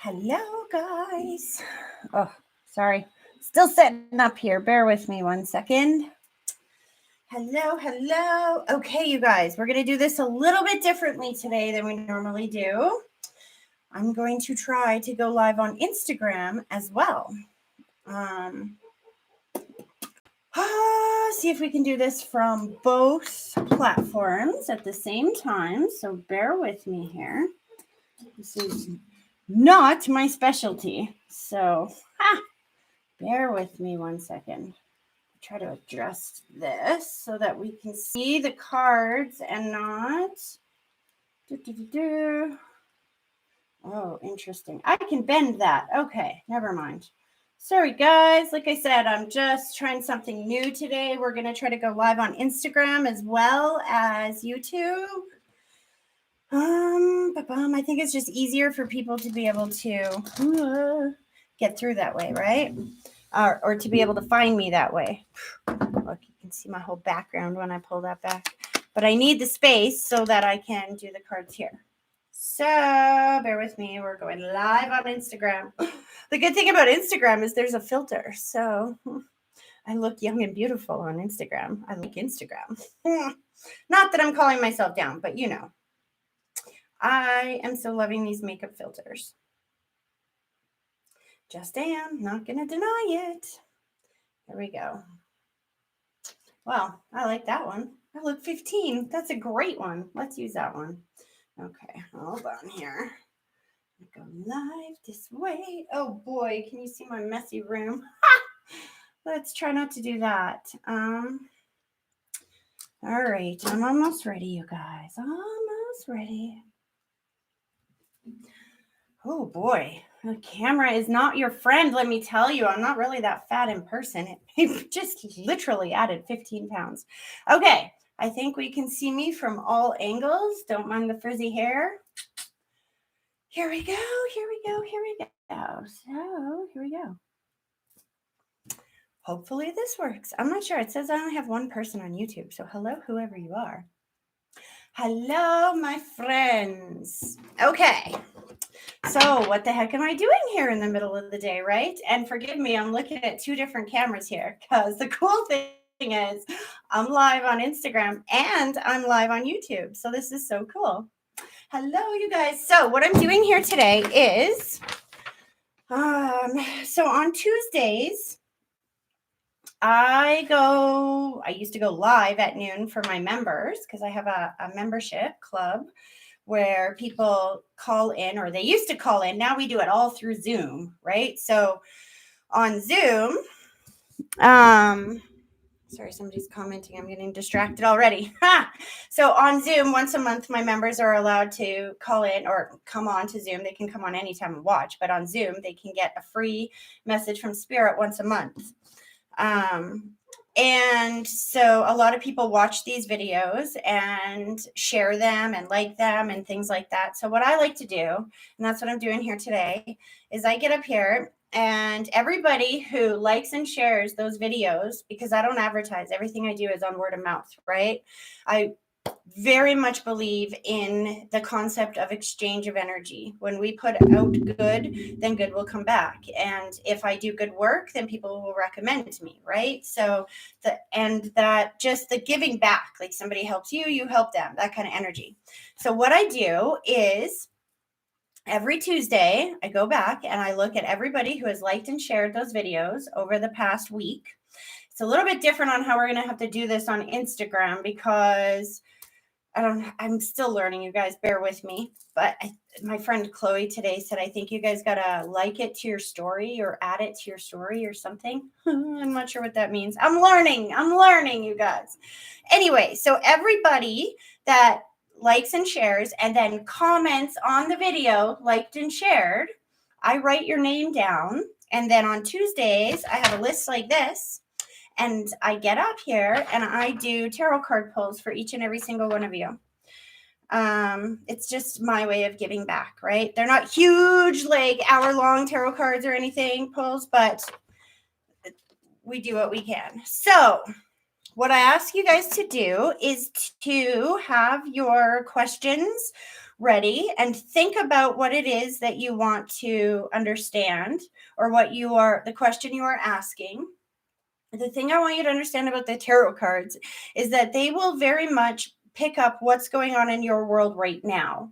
Hello, guys. Oh, sorry. Still setting up here. Bear with me 1 second. Hello. Okay, you guys, we're going to do this a little bit differently today than we normally do. I'm going to try to go live on Instagram as well. See if we can do this from both platforms at the same time. So bear with me here. This is not my specialty. So bear with me 1 second. Try to adjust this so that we can see the cards and not. Oh, interesting. I can bend that. Okay, never mind. Sorry, guys. Like I said, I'm just trying something new today. We're going to try to go live on Instagram as well as YouTube. I think it's just easier for people to be able to get through that way, right? Or to be able to find me that way. Look, you can see my whole background when I pull that back. But I need the space so that I can do the cards here. So bear with me. We're going live on Instagram. The good thing about Instagram is there's a filter. So I look young and beautiful on Instagram. I like Instagram. Not that I'm calling myself down, but you know. I am so loving these makeup filters. Just am. Not going to deny it. There we go. Well, I like that one. I look 15. That's a great one. Let's use that one. Okay, hold on here. Go live this way. Oh boy, can you see my messy room? Let's try not to do that. All right, I'm almost ready, you guys. Almost ready. Oh boy, the camera is not your friend, let me tell you. I'm not really that fat in person. It just literally added 15 pounds. Okay, I think we can see me from all angles. Don't mind the frizzy hair. Here we go. So, here we go. Hopefully this works. I'm not sure. It says I only have one person on YouTube. So hello, whoever you are. Hello, my friends. Okay. So what the heck am I doing here in the middle of the day, right? And forgive me, I'm looking at two different cameras here because the cool thing is I'm live on Instagram and I'm live on YouTube. So this is so cool. Hello, you guys. So what I'm doing here today is, so on Tuesdays, I used to go live at noon for my members because I have a membership club where people call in, or they used to call in. Now we do it all through Zoom, right? So on Zoom, sorry, somebody's commenting. I'm getting distracted already. So on Zoom, once a month, my members are allowed to call in or come on to Zoom. They can come on anytime and watch, but on Zoom, they can get a free message from Spirit once a month. And so a lot of people watch these videos and share them and like them and things like that. So what I like to do, and that's what I'm doing here today, is I get up here and everybody who likes and shares those videos, because I don't advertise, everything I do is on word of mouth, right? I very much believe in the concept of exchange of energy. When we put out good, then good will come back. And if I do good work, then people will recommend it to me, right? So just the giving back, like somebody helps you, you help them, that kind of energy. So what I do is every Tuesday, I go back and I look at everybody who has liked and shared those videos over the past week. It's a little bit different on how we're going to have to do this on Instagram because I'm still learning, you guys, bear with me. But my friend Chloe today said, I think you guys got to like it to your story or add it to your story or something. I'm not sure what that means. I'm learning, you guys. Anyway, so everybody that likes and shares and then comments on the video, liked and shared, I write your name down. And then on Tuesdays, I have a list like this. And I get up here and I do tarot card pulls for each and every single one of you. It's just my way of giving back, right? They're not huge, like hour-long tarot cards or anything, pulls, but we do what we can. So what I ask you guys to do is to have your questions ready and think about what it is that you want to understand, or the question you are asking. The thing I want you to understand about the tarot cards is that they will very much pick up what's going on in your world right now.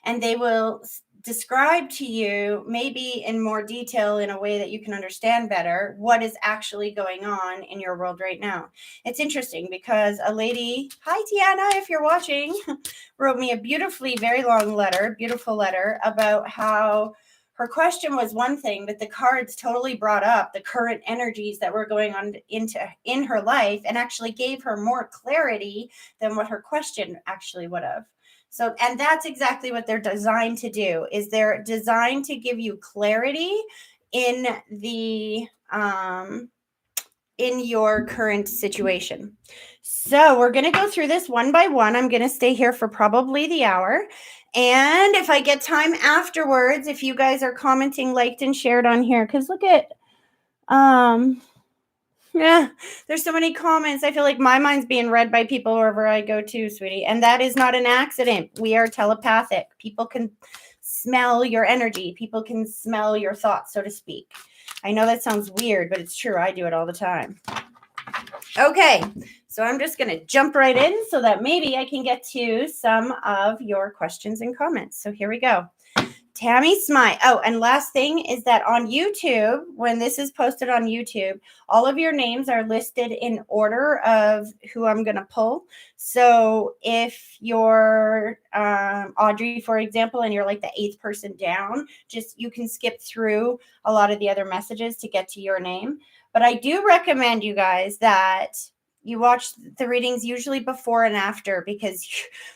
And they will describe to you, maybe in more detail, in a way that you can understand better, what is actually going on in your world right now. It's interesting because a lady, hi Tiana, if you're watching, wrote me a very long letter, beautiful letter, about how her question was one thing, but the cards totally brought up the current energies that were going on in her life and actually gave her more clarity than what her question actually would have. So, and that's exactly what they're designed to do, is they're designed to give you clarity in your current situation. So we're going to go through this one by one. I'm going to stay here for probably the hour. And if I get time afterwards, if you guys are commenting, liked, and shared on here, because look at, yeah, there's so many comments. I feel like my mind's being read by people wherever I go to, sweetie. And that is not an accident. We are telepathic. People can smell your energy. People can smell your thoughts, so to speak. I know that sounds weird, but it's true. I do it all the time. Okay, so I'm just going to jump right in so that maybe I can get to some of your questions and comments. So here we go. Tammy Smite. Oh, and last thing is that on YouTube, when this is posted on YouTube, all of your names are listed in order of who I'm going to pull. So if you're Audrey, for example, and you're like the 8th person down, you can skip through a lot of the other messages to get to your name. But I do recommend you guys that you watch the readings usually before and after, because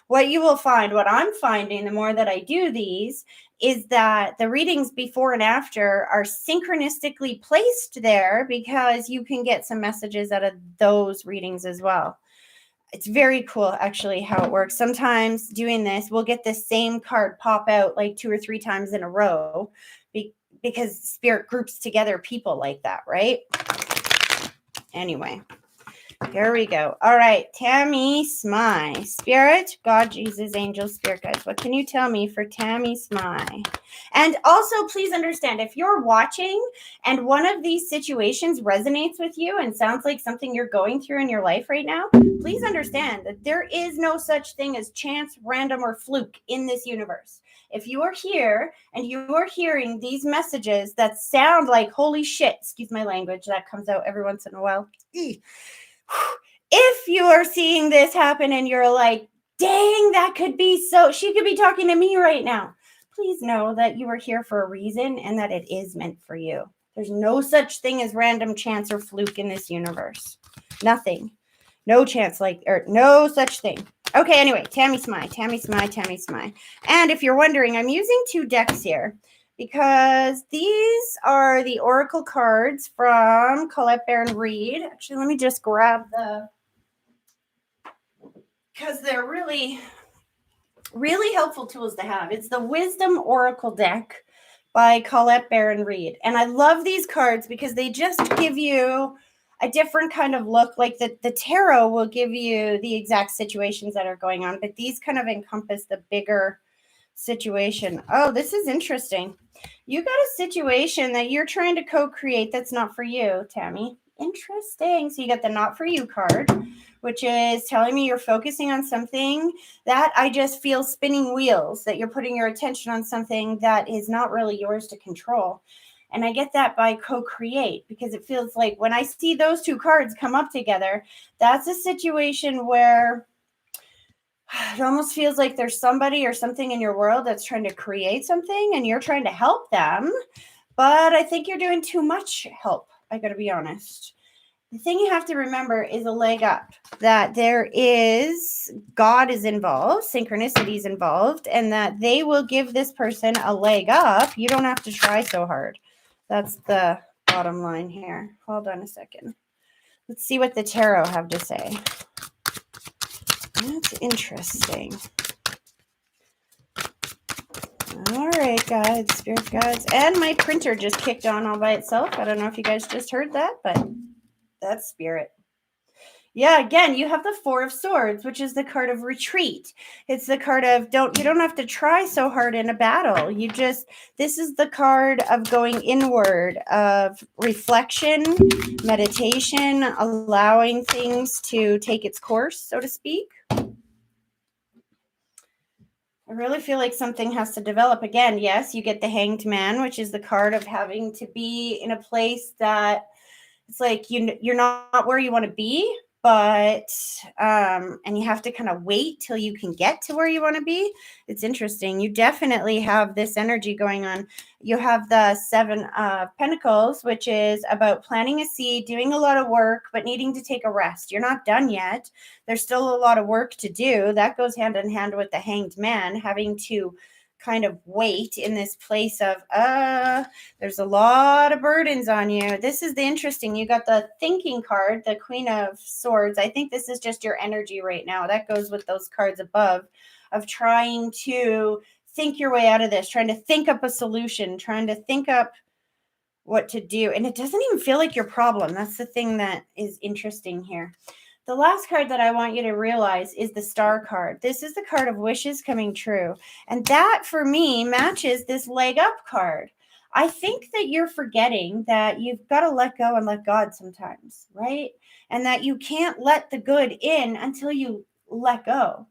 what you will find, what I'm finding the more that I do these, is that the readings before and after are synchronistically placed there because you can get some messages out of those readings as well. It's very cool, actually, how it works. Sometimes doing this, we'll get the same card pop out like 2 or 3 times in a row because spirit groups together people like that, right? Anyway. Here we go. All right, Tammy Smite. Spirit, God, Jesus, angel, spirit guides. What can you tell me for Tammy Smite? And also, please understand, if you're watching and one of these situations resonates with you and sounds like something you're going through in your life right now, please understand that there is no such thing as chance, random, or fluke in this universe. If you are here and you are hearing these messages that sound like, holy shit, excuse my language, that comes out every once in a while. If you are seeing this happen and you're like, dang, that could be so, she could be talking to me right now, please know that you are here for a reason and that it is meant for you. There's no such thing as random chance or fluke in this universe. Nothing. No chance, or no such thing. Okay, anyway, Tammy Smite. And if you're wondering, I'm using 2 decks here, because these are the oracle cards from Colette Baron Reid. Actually, let me just grab because they're really, really helpful tools to have. It's the Wisdom Oracle deck by Colette Baron Reid. And I love these cards because they just give you a different kind of look. Like the tarot will give you the exact situations that are going on, but these kind of encompass the bigger situation. Oh, this is interesting. You got a situation that you're trying to co-create that's not for you, Tammy. Interesting. So you got the not for you card, which is telling me you're focusing on something that I just feel spinning wheels, that you're putting your attention on something that is not really yours to control. And I get that by co-create, because it feels like when I see those 2 cards come up together, that's a situation where it almost feels like there's somebody or something in your world that's trying to create something and you're trying to help them. But I think you're doing too much help. I got to be honest. The thing you have to remember is a leg up, that there is, God is involved, synchronicity is involved, and that they will give this person a leg up. You don't have to try so hard. That's the bottom line here. Hold on a second. Let's see what the tarot have to say. That's interesting. All right, guides, spirit guides. And my printer just kicked on all by itself. I don't know if you guys just heard that, but that's spirit. Yeah, again, you have the Four of Swords, which is the card of retreat. It's the card of you don't have to try so hard in a battle. This is the card of going inward, of reflection, meditation, allowing things to take its course, so to speak. I really feel like something has to develop again. Yes, you get the Hanged Man, which is the card of having to be in a place that it's like you're not where you want to be, but and you have to kind of wait till you can get to where you want to be. It's interesting. You definitely have this energy going on. You have the Seven of Pentacles, which is about planting a seed, doing a lot of work, but needing to take a rest. You're not done yet. There's still a lot of work to do. That goes hand in hand with the Hanged Man, having to kind of wait in this place of there's a lot of burdens on you. This is the interesting. You got the thinking card, the Queen of Swords. I think this is just your energy right now. That goes with those cards above, of trying to think your way out of this, trying to think up a solution, trying to think up what to do. And it doesn't even feel like your problem. That's the thing that is interesting here. The last card that I want you to realize is the Star card. This is the card of wishes coming true. And that, for me, matches this leg up card. I think that you're forgetting that you've got to let go and let God sometimes, right? And that you can't let the good in until you let go.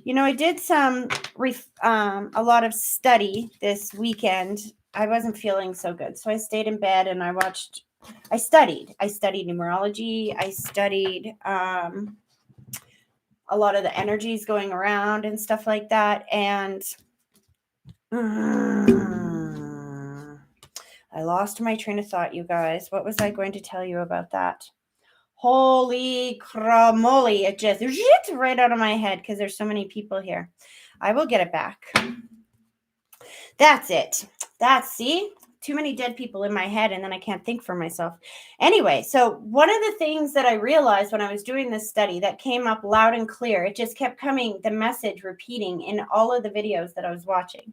You know, I did a lot of study this weekend. I wasn't feeling so good. So I stayed in bed and I studied numerology. I studied a lot of the energies going around and stuff like that. And I lost my train of thought, you guys. What was I going to tell you about that? Holy cramoly. It just right out of my head because there's so many people here. I will get it back. That's it. See? Too many dead people in my head, and then I can't think for myself. Anyway, so one of the things that I realized when I was doing this study that came up loud and clear, it just kept coming, the message repeating in all of the videos that I was watching,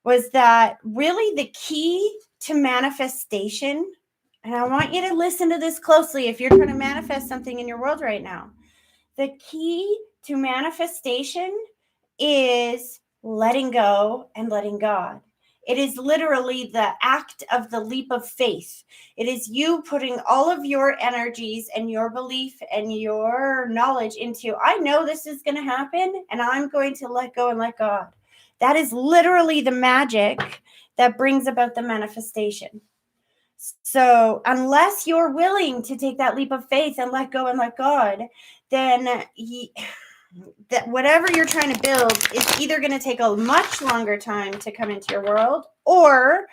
was that really the key to manifestation, and I want you to listen to this closely if you're trying to manifest something in your world right now. The key to manifestation is letting go and letting God. It is literally the act of the leap of faith. It is you putting all of your energies and your belief and your knowledge into, I know this is going to happen, and I'm going to let go and let God. That is literally the magic that brings about the manifestation. So unless you're willing to take that leap of faith and let go and let God, then that whatever you're trying to build is either going to take a much longer time to come into your world, or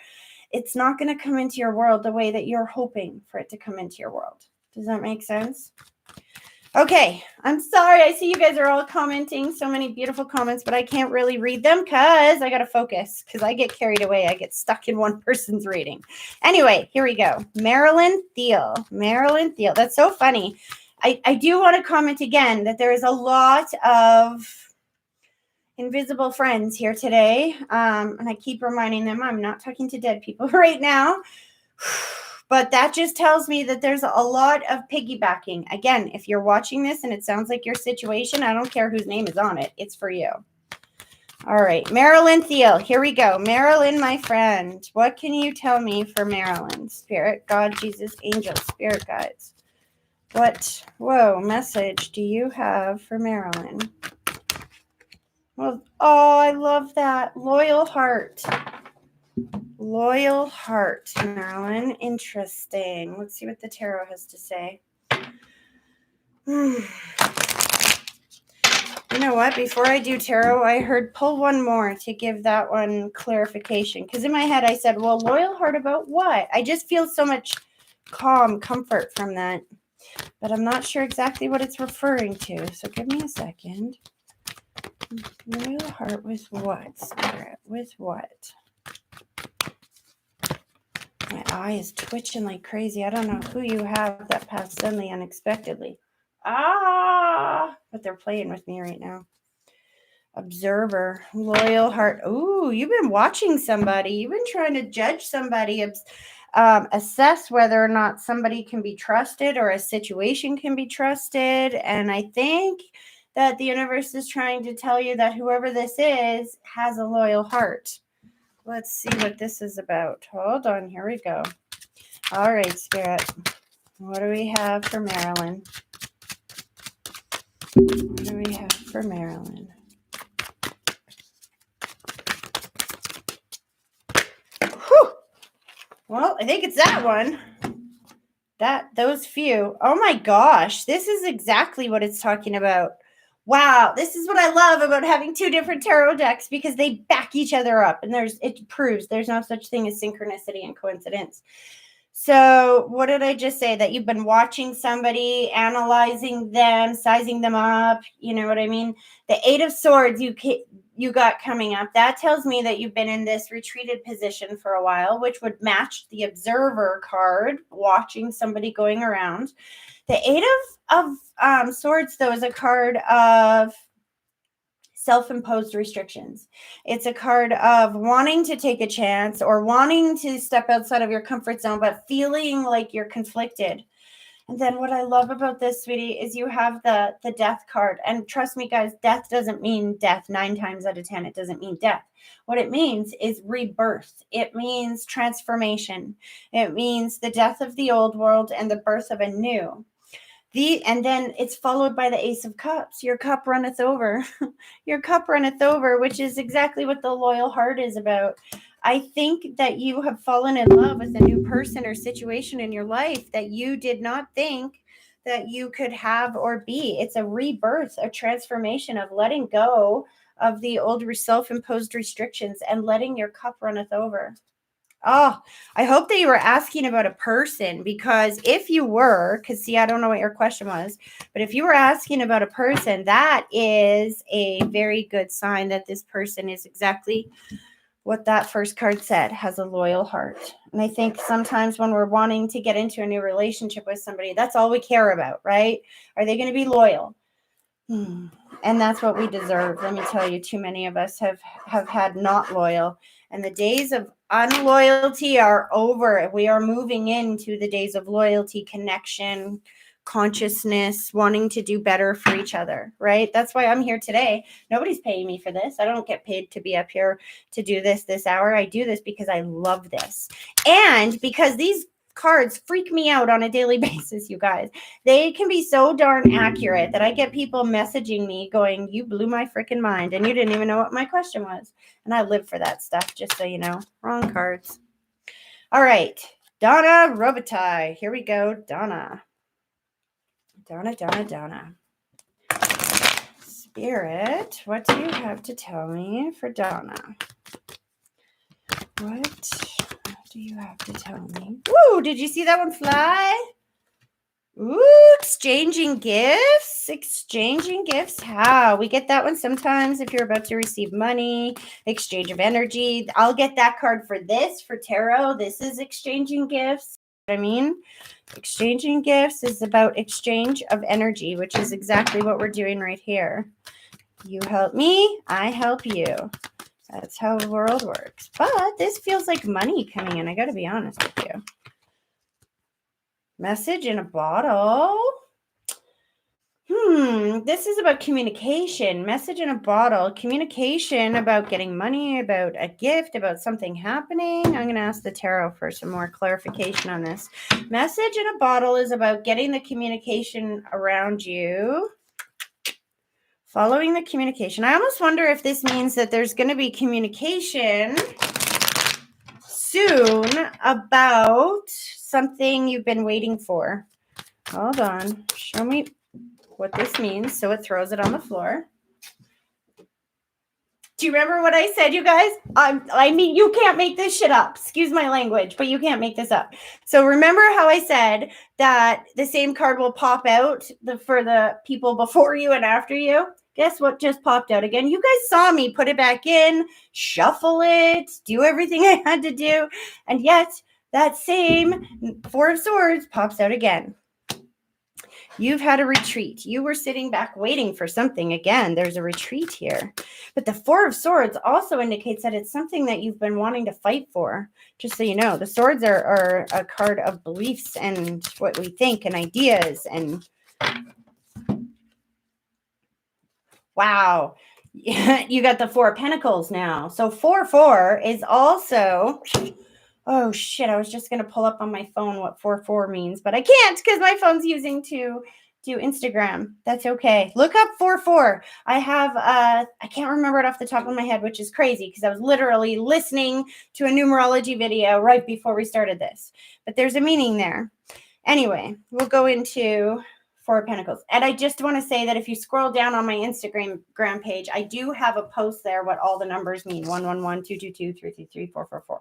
it's not going to come into your world the way that you're hoping for it to come into your world. Does that make sense? Okay, I'm sorry. I see you guys are all commenting, so many beautiful comments, but I can't really read them because I got to focus, because I get carried away. I get stuck in one person's reading. Anyway, here we go. Marilyn Thiel. That's so funny. I do want to comment again that there is a lot of invisible friends here today. And I keep reminding them I'm not talking to dead people right now. But that just tells me that there's a lot of piggybacking. Again, if you're watching this and it sounds like your situation, I don't care whose name is on it. It's for you. All right. Marilyn Thiel. Here we go. Marilyn, my friend. What can you tell me for Marilyn? Spirit, God, Jesus, angels, spirit guides. What, message do you have for Marilyn? Well, oh, I love that. Loyal heart. Loyal heart, Marilyn. Interesting. Let's see what the tarot has to say. You know what? Before I do tarot, I heard pull one more to give that one clarification. Because in my head, I said, well, loyal heart about what? I just feel so much calm, comfort from that. But I'm not sure exactly what it's referring to. So give me a second. Loyal heart with what, Spirit? With what? My eye is twitching like crazy. I don't know who you have that passed suddenly unexpectedly. But they're playing with me right now. Observer, loyal heart. Ooh, you've been watching somebody. You've been trying to judge somebody. assess whether or not somebody can be trusted or a situation can be trusted. And I think that the universe is trying to tell you that whoever this is has a loyal heart. Let's see what this is about. Hold on. Here we go. All right, Spirit. What do we have for Marilyn? What do we have for Marilyn? Whew. Well, I think it's that one. Those few. Oh my gosh. This is exactly what it's talking about. Wow. This is what I love about having two different tarot decks, because they back each other up, and it proves there's no such thing as synchronicity and coincidence. So what did I just say? That you've been watching somebody, analyzing them, sizing them up. You know what I mean? The 8 of Swords you got coming up. That tells me that you've been in this retreated position for a while, which would match the Observer card, watching somebody going around. The 8 of Swords, though, is a card of self-imposed restrictions. It's a card of wanting to take a chance or wanting to step outside of your comfort zone, but feeling like you're conflicted. And then what I love about this, sweetie, is you have the death card. And trust me, guys, death doesn't mean death 9 times out of 10. It doesn't mean death. What it means is rebirth. It means transformation. It means the death of the old world and the birth of a new. And then it's followed by the Ace of Cups. Your cup runneth over. Your cup runneth over, which is exactly what the loyal heart is about. I think that you have fallen in love with a new person or situation in your life that you did not think that you could have or be. It's a rebirth, a transformation of letting go of the old self-imposed restrictions and letting your cup runneth over. Oh, I hope that you were asking about a person, because if you were, because see, I don't know what your question was, but if you were asking about a person, that is a very good sign that this person is exactly what that first card said, has a loyal heart. And I think sometimes when we're wanting to get into a new relationship with somebody, that's all we care about, right? Are they going to be loyal? And that's what we deserve. Let me tell you, too many of us have had not loyal. And the days of unloyalty are over. We are moving into the days of loyalty, connection, consciousness, wanting to do better for each other, right? That's why I'm here today. Nobody's paying me for this. I don't get paid to be up here to do this hour. I do this because I love this. And because these cards freak me out on a daily basis, you guys. They can be so darn accurate that I get people messaging me going, you blew my freaking mind, and you didn't even know what my question was. And I live for that stuff, just so you know. Wrong cards. All right. Donna Robitaille. Here we go. Donna. Donna. Spirit, what do you have to tell me for Donna? What do you have to tell me? Woo, did you see that one fly? Ooh, exchanging gifts. Exchanging gifts. How? We get that one sometimes if you're about to receive money. Exchange of energy. I'll get that card for this, for tarot. This is exchanging gifts. I mean, exchanging gifts is about exchange of energy, which is exactly what we're doing right here. You help me, I help you. That's how the world works. But this feels like money coming in. I got to be honest with you. Message in a bottle. This is about communication. Message in a bottle. Communication about getting money, about a gift, about something happening. I'm going to ask the tarot for some more clarification on this. Message in a bottle is about getting the communication around you. Following the communication. I almost wonder if this means that there's going to be communication soon about something you've been waiting for. Hold on. Show me what this means. So it throws it on the floor. Do you remember what I said, you guys? I mean, you can't make this shit up. Excuse my language, but you can't make this up. So remember how I said that the same card will pop out for the people before you and after you? Guess what just popped out again? You guys saw me put it back in, shuffle it, do everything I had to do. And yet that same 4 of Swords pops out again. You've had a retreat. You were sitting back waiting for something. Again, there's a retreat here. But the Four of Swords also indicates that it's something that you've been wanting to fight for. Just so you know, the swords are a card of beliefs and what we think and ideas. And wow, you got the Four of Pentacles now. So 4-4 is also... Oh, shit. I was just going to pull up on my phone what 4-4 means, but I can't because my phone's using to do Instagram. That's okay. Look up 4-4. I have, I can't remember it off the top of my head, which is crazy because I was literally listening to a numerology video right before we started this. But there's a meaning there. Anyway, we'll go into Four of Pentacles. And I just want to say that if you scroll down on my Instagram page, I do have a post there what all the numbers mean. 111, 222, 333, 444.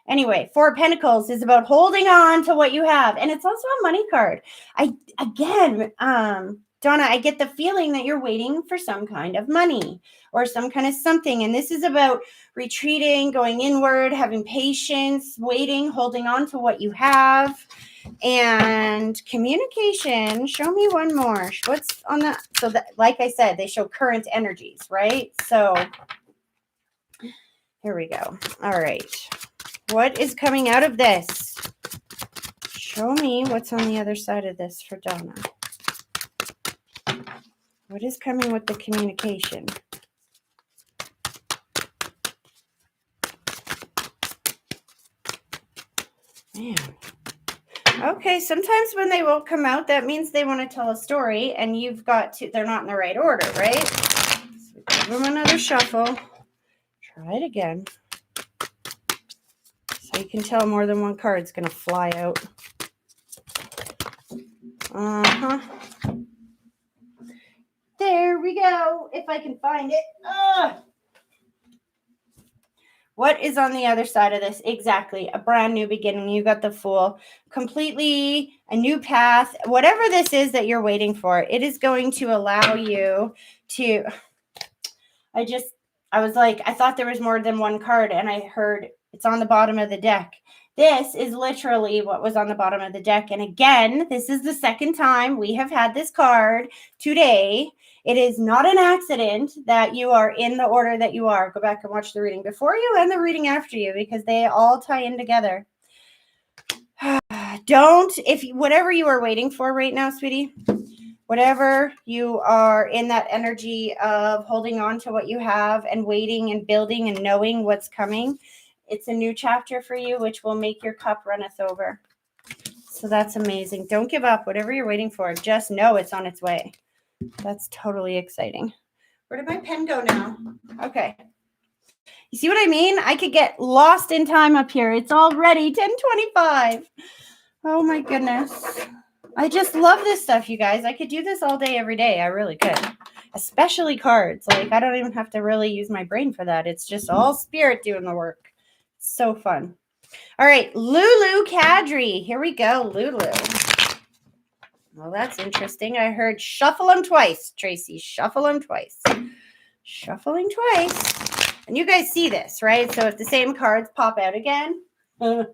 Anyway, Four of Pentacles is about holding on to what you have. And it's also a money card. Donna, I get the feeling that you're waiting for some kind of money or some kind of something. And this is about retreating, going inward, having patience, waiting, holding on to what you have. And communication. Show me one more. What's on that? So that, like I said, they show current energies, right? So here we go. All right. What is coming out of this? Show me what's on the other side of this for Donna. What is coming with the communication? Man. Okay, sometimes when they won't come out, that means they want to tell a story, and you've got to, they're not in the right order, right? So give them another shuffle. Try it again. So you can tell more than one card's going to fly out. There we go. If I can find it. What is on the other side of this? Exactly. A brand new beginning. You got the Fool. Completely a new path. Whatever this is that you're waiting for, it is going to allow you to... I was like, I thought there was more than one card, and I heard it's on the bottom of the deck. This is literally what was on the bottom of the deck. And again, this is the second time we have had this card today. It is not an accident that you are in the order that you are. Go back and watch the reading before you and the reading after you because they all tie in together. Whatever you are waiting for right now, sweetie, whatever you are in that energy of holding on to what you have and waiting and building and knowing what's coming, it's a new chapter for you, which will make your cup runneth over. So that's amazing. Don't give up. Whatever you're waiting for, just know it's on its way. That's totally exciting. Where did my pen go now? Okay. You see what I mean? I could get lost in time up here. It's already 10:25. Oh my goodness. I just love this stuff, you guys. I could do this all day, every day. I really could. Especially cards. Like, I don't even have to really use my brain for that. It's just all spirit doing the work. So fun. All right, Lulu Kadri. Here we go, Lulu. Well, that's interesting. I heard shuffle them twice, Tracy. Shuffle them twice. Shuffling twice. And you guys see this, right? So if the same cards pop out again, then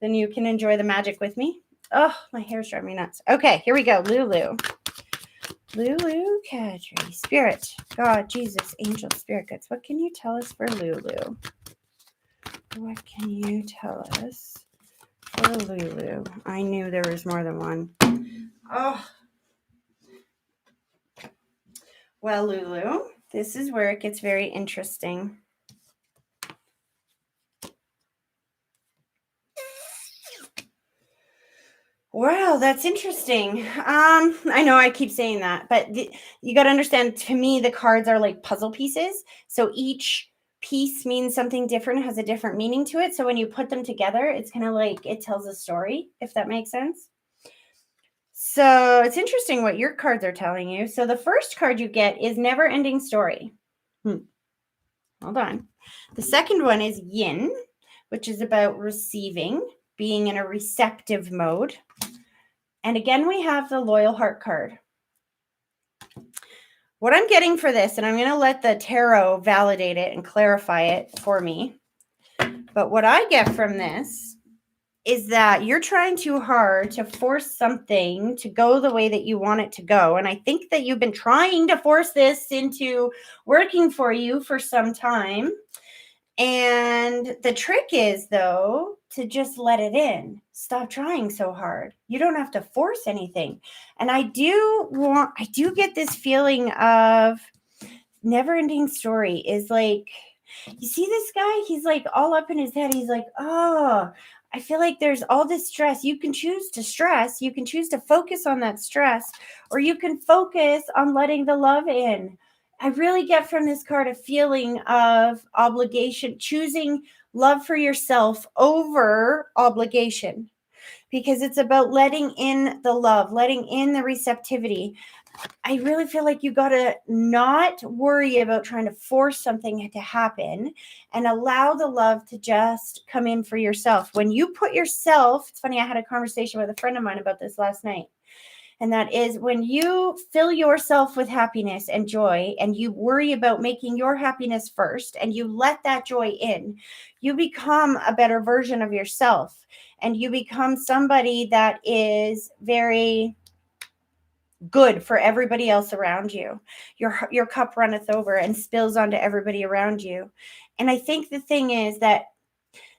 you can enjoy the magic with me. Oh, my hair's driving me nuts. Okay, here we go, Lulu. Lulu Kadri. Spirit, God, Jesus, angel, spirit guides. What can you tell us for Lulu? What can you tell us for Lulu? I knew there was more than one. Oh. Well, Lulu, this is where it gets very interesting. Wow, that's interesting. I know I keep saying that, but you got to understand, to me, the cards are like puzzle pieces. So each piece means something different, has a different meaning to it. So when you put them together, it's kind of like it tells a story, if that makes sense. So it's interesting what your cards are telling you. So the first card you get is Never Ending Story. Hold on. The second one is Yin, which is about receiving, being in a receptive mode. And again, we have the Loyal Heart card. What I'm getting for this, and I'm going to let the tarot validate it and clarify it for me. But what I get from this is that you're trying too hard to force something to go the way that you want it to go. And I think that you've been trying to force this into working for you for some time. And the trick is, though, to just let it in. Stop trying so hard. You don't have to force anything. And I do get this feeling of never ending story is like, you see this guy? He's like all up in his head. He's like, oh, I feel like there's all this stress. You can choose to stress. You can choose to focus on that stress, or you can focus on letting the love in. I really get from this card a feeling of obligation, choosing love for yourself over obligation, because it's about letting in the love, letting in the receptivity. I really feel like you got to not worry about trying to force something to happen and allow the love to just come in for yourself. When you put yourself, it's funny, I had a conversation with a friend of mine about this last night. And that is when you fill yourself with happiness and joy, and you worry about making your happiness first, and you let that joy in, you become a better version of yourself. And you become somebody that is very good for everybody else around you. Your cup runneth over and spills onto everybody around you. And I think the thing is that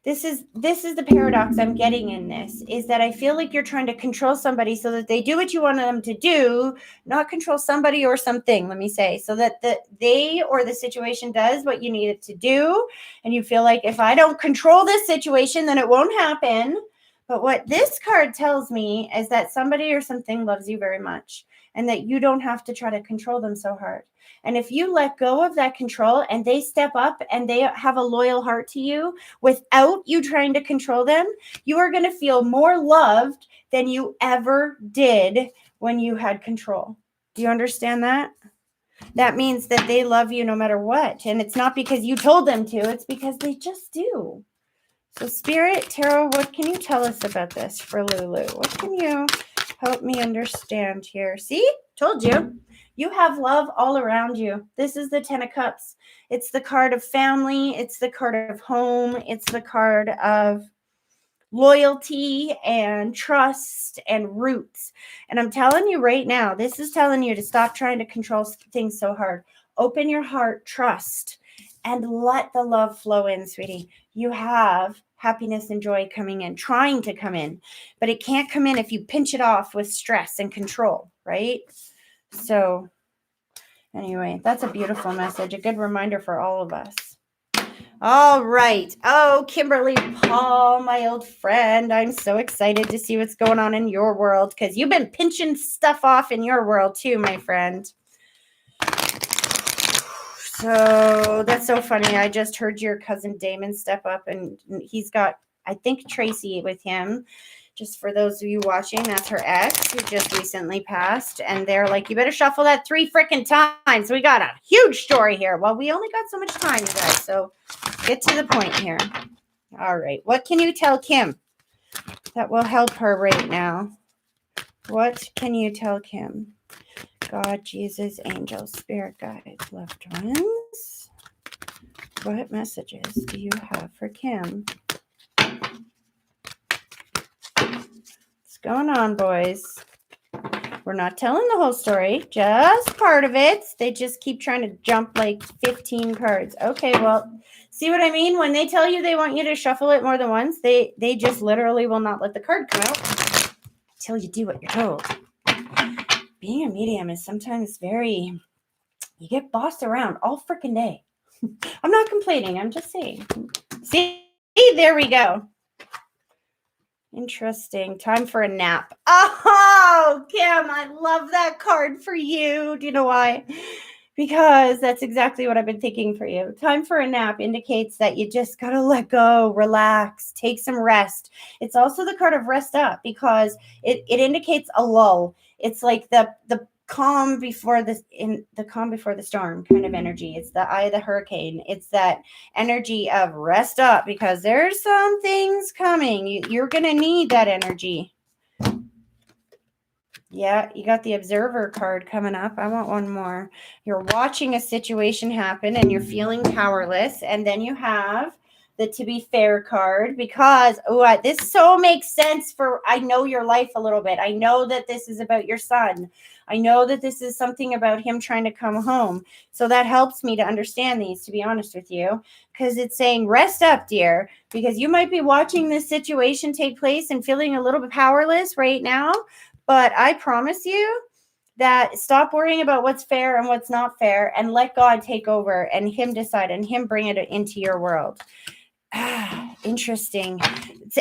this is the paradox I'm getting in this, is that I feel like you're trying to control somebody so that they do what you want them to do, not control somebody or something, let me say, so that they or the situation does what you need it to do. And you feel like, if I don't control this situation, then it won't happen. But what this card tells me is that somebody or something loves you very much, and that you don't have to try to control them so hard. And if you let go of that control and they step up and they have a loyal heart to you without you trying to control them, you are going to feel more loved than you ever did when you had control. Do you understand that? That means that they love you no matter what. And it's not because you told them to, it's because they just do. So Spirit, Tarot, what can you tell us about this for Lulu? What can you help me understand here? See? Told you. You have love all around you. This is the 10 of Cups. It's the card of family. It's the card of home. It's the card of loyalty and trust and roots. And I'm telling you right now, this is telling you to stop trying to control things so hard. Open your heart, trust, and let the love flow in, sweetie. You have happiness and joy coming in, trying to come in, but it can't come in if you pinch it off with stress and control, right? So anyway, that's a beautiful message, a good reminder for all of us. All right. Oh, Kimberly Paul, my old friend. I'm so excited to see what's going on in your world, because you've been pinching stuff off in your world too, my friend. So that's so funny. I just heard your cousin Damon step up, and he's got, I think, Tracy with him. Just for those of you watching, that's her ex who just recently passed. And they're like, you better shuffle that 3 freaking times. We got a huge story here. Well, we only got so much time, you guys. So get to the point here. All right. What can you tell Kim that will help her right now? What can you tell Kim? God, Jesus, angels, spirit guides, loved ones. What messages do you have for Kim? What's going on, boys? We're not telling the whole story, just part of it. They just keep trying to jump like 15 cards. Okay, well, see what I mean? When they tell you they want you to shuffle it more than once, they just literally will not let the card come out until you do what you're told. Being a medium is sometimes very, you get bossed around all freaking day. I'm not complaining. I'm just saying. See, there we go. Interesting. Time for a nap. Oh, Kim, I love that card for you. Do you know why? Because that's exactly what I've been thinking for you. Time for a nap indicates that you just got to let go, relax, take some rest. It's also the card of rest up, because it indicates a lull. It's like the calm before the storm kind of energy. It's the eye of the hurricane. It's that energy of rest up, because there's some things coming. You're going to need that energy. Yeah, you got the observer card coming up. I want one more. You're watching a situation happen and you're feeling powerless. And then you have the to be fair card because this so makes sense for, I know your life a little bit. I know that this is about your son. I know that this is something about him trying to come home. So that helps me to understand these, to be honest with you, because it's saying rest up, dear, because you might be watching this situation take place and feeling a little bit powerless right now. But I promise you that stop worrying about what's fair and what's not fair and let God take over and him decide and him bring it into your world. Interesting.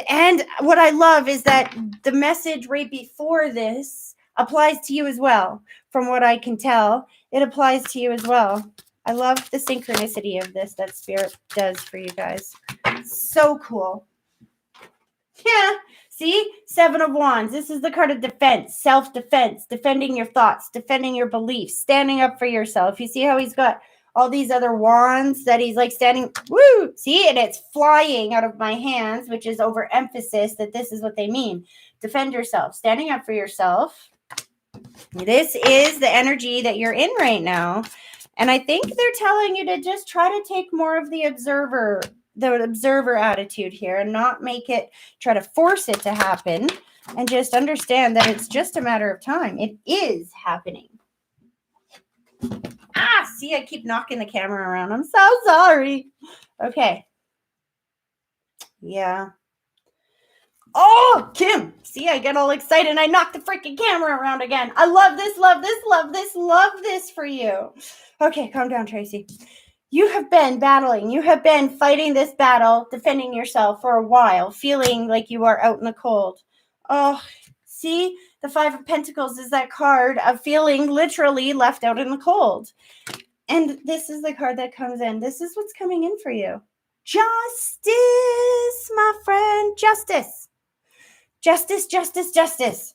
And what I love is that the message right before this applies to you as well. From what I can tell, it applies to you as well. I love the synchronicity of this that Spirit does for you guys. So cool. Yeah. See? 7 of Wands. This is the card of defense, self-defense, defending your thoughts, defending your beliefs, standing up for yourself. You see how he's got all these other wands that he's like standing, woo, see, and it's flying out of my hands, which is overemphasis that this is what they mean. Defend yourself, standing up for yourself. This is the energy that you're in right now. And I think they're telling you to just try to take more of the observer attitude here and not make it, try to force it to happen, and just understand that it's just a matter of time. It is happening. See, I keep knocking the camera around. I'm so sorry. Okay. Yeah. Oh, Kim. See, I get all excited and I knock the freaking camera around again. I love this, love this, love this, love this for you. Okay, calm down, Tracy. You have been battling. You have been fighting this battle, defending yourself for a while, feeling like you are out in the cold. Oh, see, the 5 of Pentacles is that card of feeling literally left out in the cold. And this is the card that comes in. This is what's coming in for you. Justice, my friend. Justice. Justice, justice, justice.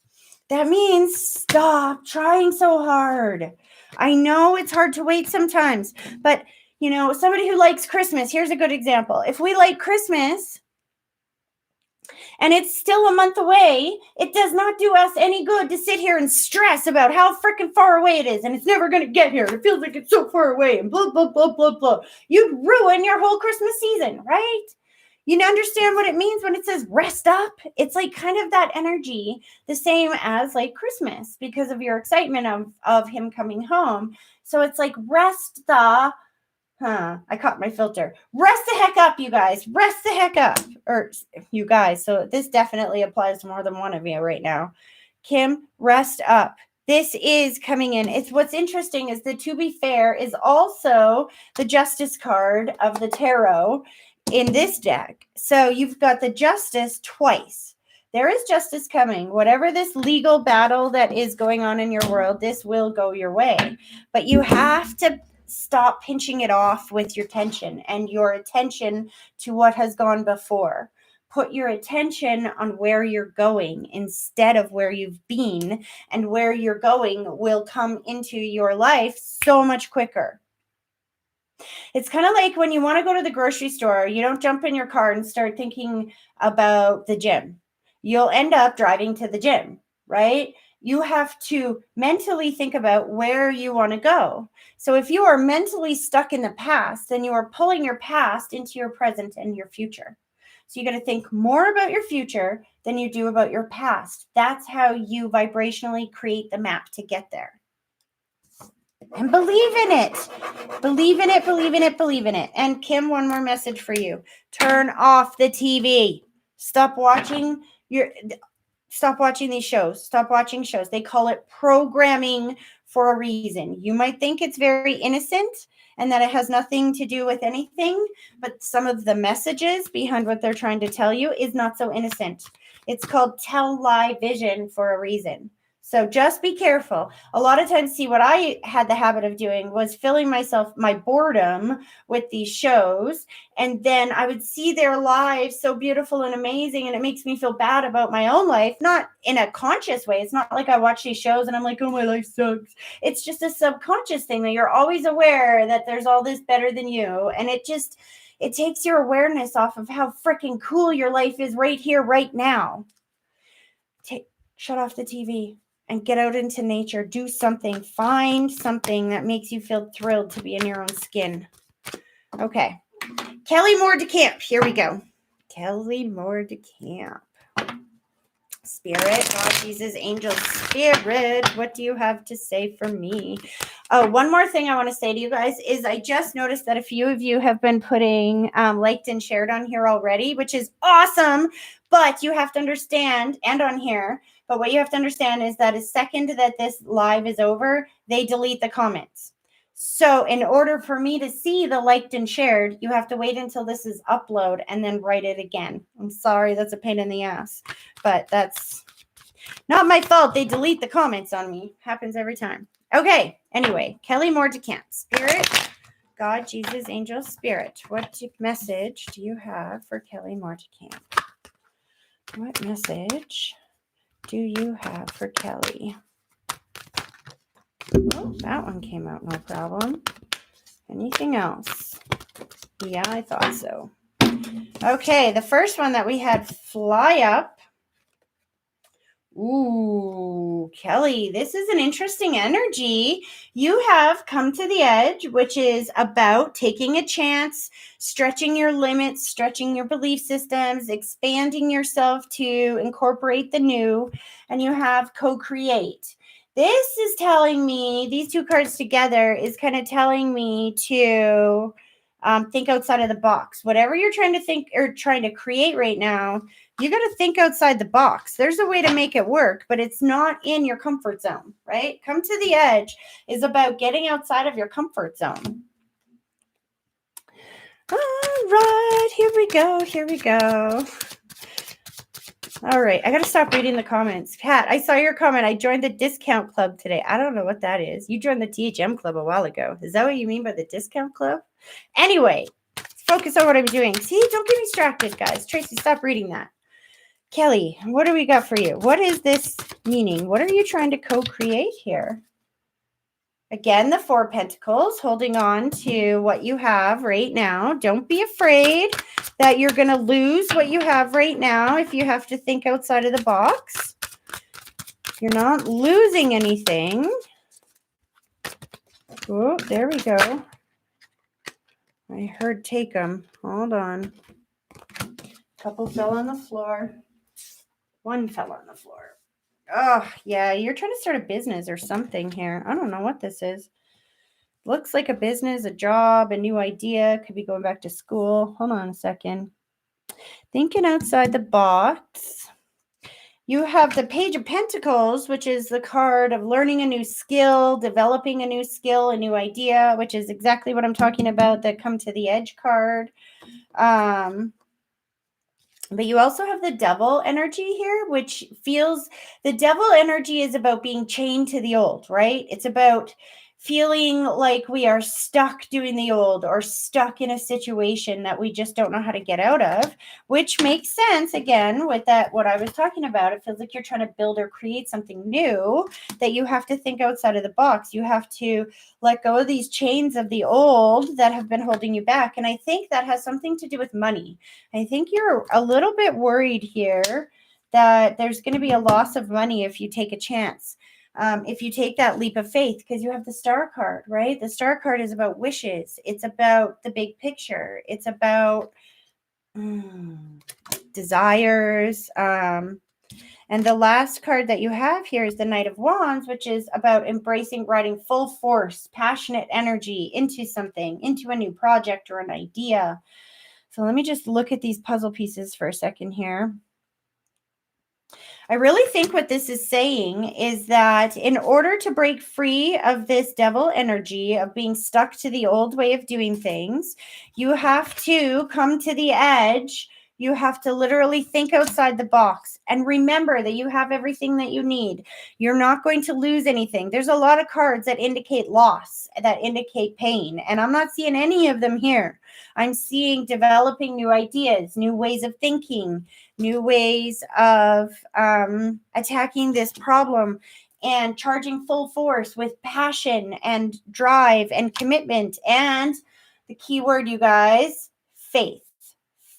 That means stop trying so hard. I know it's hard to wait sometimes, but you know, somebody who likes Christmas, here's a good example. If we like Christmas and it's still a month away, it does not do us any good to sit here and stress about how freaking far away it is and it's never going to get here. It feels like it's so far away and blah, blah, blah, blah, blah. You'd ruin your whole Christmas season, right? You understand what it means when it says rest up? It's like kind of that energy, the same as like Christmas because of your excitement of him coming home. So it's like rest the... I caught my filter. Rest the heck up, you guys. Rest the heck up. Or you guys. So this definitely applies to more than one of you right now. Kim, rest up. This is coming in. It's what's interesting is that to be fair is also the Justice card of the tarot in this deck. So you've got the Justice twice. There is justice coming. Whatever this legal battle that is going on in your world, this will go your way. But you have to stop pinching it off with your tension and your attention to what has gone before. Put your attention on where you're going instead of where you've been, and where you're going will come into your life so much quicker. It's kind of like when you want to go to the grocery store, you don't jump in your car and start thinking about the gym. You'll end up driving to the gym, right? You have to mentally think about where you want to go. So if you are mentally stuck in the past, then you are pulling your past into your present and your future. So you got to think more about your future than you do about your past. That's how you vibrationally create the map to get there. And believe in it. Believe in it, believe in it, believe in it. And Kim, one more message for you. Turn off the TV. Stop watching these shows. Stop watching shows. They call it programming for a reason. You might think it's very innocent and that it has nothing to do with anything, but some of the messages behind what they're trying to tell you is not so innocent. It's called tell lie vision for a reason. So just be careful. A lot of times, see, what I had the habit of doing was filling my boredom with these shows. And then I would see their lives so beautiful and amazing. And it makes me feel bad about my own life, not in a conscious way. It's not like I watch these shows and I'm like, oh, my life sucks. It's just a subconscious thing that you're always aware that there's all this better than you. And it takes your awareness off of how freaking cool your life is right here, right now. Shut off the TV. And get out into nature. Do something. Find something that makes you feel thrilled to be in your own skin. Okay. Kelly Moore Decamp. Here we go. Kelly Moore Decamp. Spirit, God, Jesus, angel, spirit, what do you have to say for me? Oh, one more thing I want to say to you guys is I just noticed that a few of you have been putting liked and shared on here already, which is awesome. But you have to understand, and on here, but what you have to understand is that a second that this live is over, they delete the comments. So in order for me to see the liked and shared, you have to wait until this is upload and then write it again. I'm sorry, that's a pain in the ass, but that's not my fault. They delete the comments on me. Happens every time. Okay, anyway, Kelly Moore Decamp. Spirit, God, Jesus, angel, spirit. What message do you have for Kelly Moore Decamp? What message do you have for Kelly? Oh, that one came out no problem. Anything else? Yeah, I thought so. Okay, the first one that we had fly up. Ooh, Kelly, this is an interesting energy. You have come to the edge, which is about taking a chance, stretching your limits, stretching your belief systems, expanding yourself to incorporate the new, and you have co-create. This is telling me, these two cards together is kind of telling me to think outside of the box. Whatever you're trying to think or trying to create right now, you got to think outside the box. There's a way to make it work, but it's not in your comfort zone, right? Come to the edge is about getting outside of your comfort zone. All right, here we go. Here we go. All right, I got to stop reading the comments. Pat, I saw your comment. I joined the discount club today. I don't know what that is. You joined the THM club a while ago. Is that what you mean by the discount club? Anyway, let's focus on what I'm doing. See, don't get distracted, guys. Tracy, stop reading that. Kelly, what do we got for you? What is this meaning? What are you trying to co-create here? Again, the Four of Pentacles, holding on to what you have right now. Don't be afraid that you're going to lose what you have right now if you have to think outside of the box. You're not losing anything. Oh, there we go. I heard take them. Hold on. A couple fell on the floor. One fell on the floor. Oh, yeah, you're trying to start a business or something here. I don't know what this is. Looks like a business, a job, a new idea. Could be going back to school. Hold on a second. Thinking outside the box. You have the Page of Pentacles, which is the card of learning a new skill, developing a new skill, a new idea, which is exactly what I'm talking about, the Come to the Edge card. But you also have the Devil energy here, which feels, the Devil energy is about being chained to the old, right? It's about feeling like we are stuck doing the old or stuck in a situation that we just don't know how to get out of, which makes sense again with that, what I was talking about. It feels like you're trying to build or create something new, that you have to think outside of the box. You have to let go of these chains of the old that have been holding you back. And I think that has something to do with money. I think you're a little bit worried here that there's going to be a loss of money if you take a chance. If you take that leap of faith, because you have the Star card, right? The Star card is about wishes. It's about the big picture. It's about desires. And the last card that you have here is the Knight of Wands, which is about embracing, riding full force, passionate energy into something, into a new project or an idea. So let me just look at these puzzle pieces for a second here. I really think what this is saying is that in order to break free of this devil energy of being stuck to the old way of doing things, you have to come to the edge. You have to literally think outside the box and remember that you have everything that you need. You're not going to lose anything. There's a lot of cards that indicate loss, that indicate pain, and I'm not seeing any of them here. I'm seeing developing new ideas, new ways of thinking, new ways of attacking this problem and charging full force with passion and drive and commitment. And the key word, you guys, faith.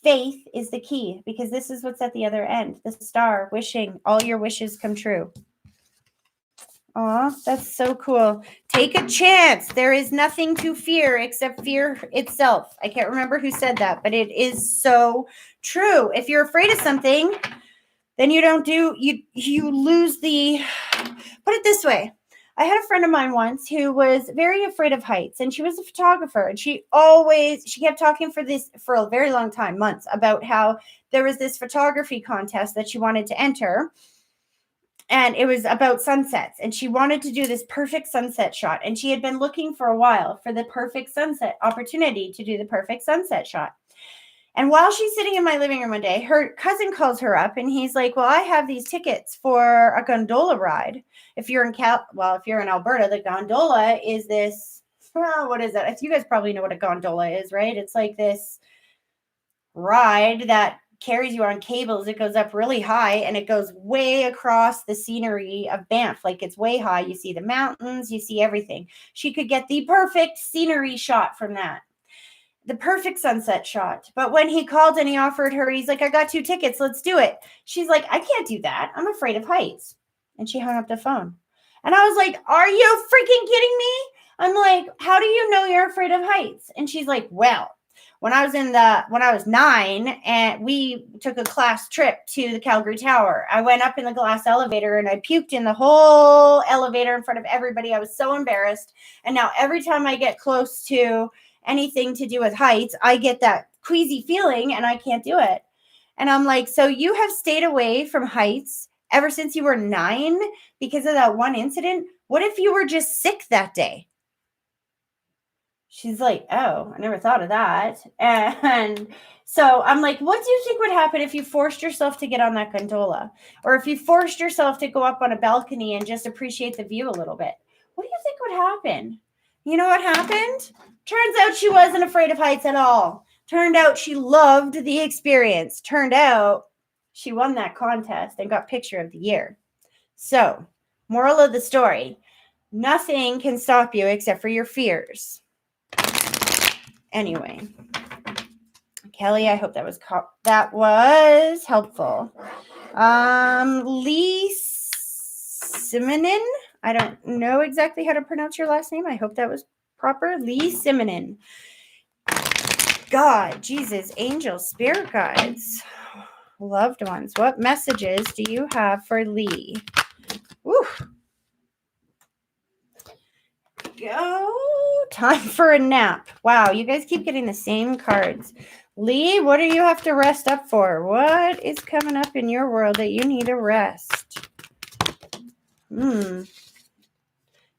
Faith is the key, because this is what's at the other end. The Star, wishing all your wishes come true. Aw, that's so cool. Take a chance. There is nothing to fear except fear itself. I can't remember who said that, but it is so true. If you're afraid of something, then you lose the, put it this way. I had a friend of mine once who was very afraid of heights, and she was a photographer, and she kept talking for a very long time, months, about how there was this photography contest that she wanted to enter. And it was about sunsets, and she wanted to do this perfect sunset shot. And she had been looking for a while for the perfect sunset opportunity to do the perfect sunset shot. And while she's sitting in my living room one day, her cousin calls her up, and he's like, well, I have these tickets for a gondola ride. If you're in Alberta, the gondola is this, what is it? You guys probably know what a gondola is, right? It's like this ride that carries you on cables. It goes up really high, and it goes way across the scenery of Banff. Like, it's way high. You see the mountains, you see everything. She could get the perfect scenery shot from that, the perfect sunset shot. But when he called and he offered her, he's like, I got 2 tickets. Let's do it. She's like, I can't do that. I'm afraid of heights. And she hung up the phone. And I was like, are you freaking kidding me? I'm like, how do you know you're afraid of heights? And she's like, well, when I was 9, and we took a class trip to the Calgary Tower, I went up in the glass elevator and I puked in the whole elevator in front of everybody. I was so embarrassed. And now every time I get close to anything to do with heights, I get that queasy feeling and I can't do it. And I'm like, so you have stayed away from heights ever since you were 9 because of that one incident? What if you were just sick that day? She's like, oh, I never thought of that. And so I'm like, what do you think would happen if you forced yourself to get on that gondola? Or if you forced yourself to go up on a balcony and just appreciate the view a little bit? What do you think would happen? You know what happened? Turns out she wasn't afraid of heights at all. Turned out she loved the experience. Turned out she won that contest and got Picture of the Year. So, moral of the story, nothing can stop you except for your fears. Anyway, Kelly, I hope that was helpful. Simonin, I don't know exactly how to pronounce your last name. I hope that was proper. Simonin. God, Jesus, angels, spirit guides, loved ones. What messages do you have for Lee? Woo. Go. Time for a nap. Wow, you guys keep getting the same cards. Lee, what do you have to rest up for? What is coming up in your world that you need a rest?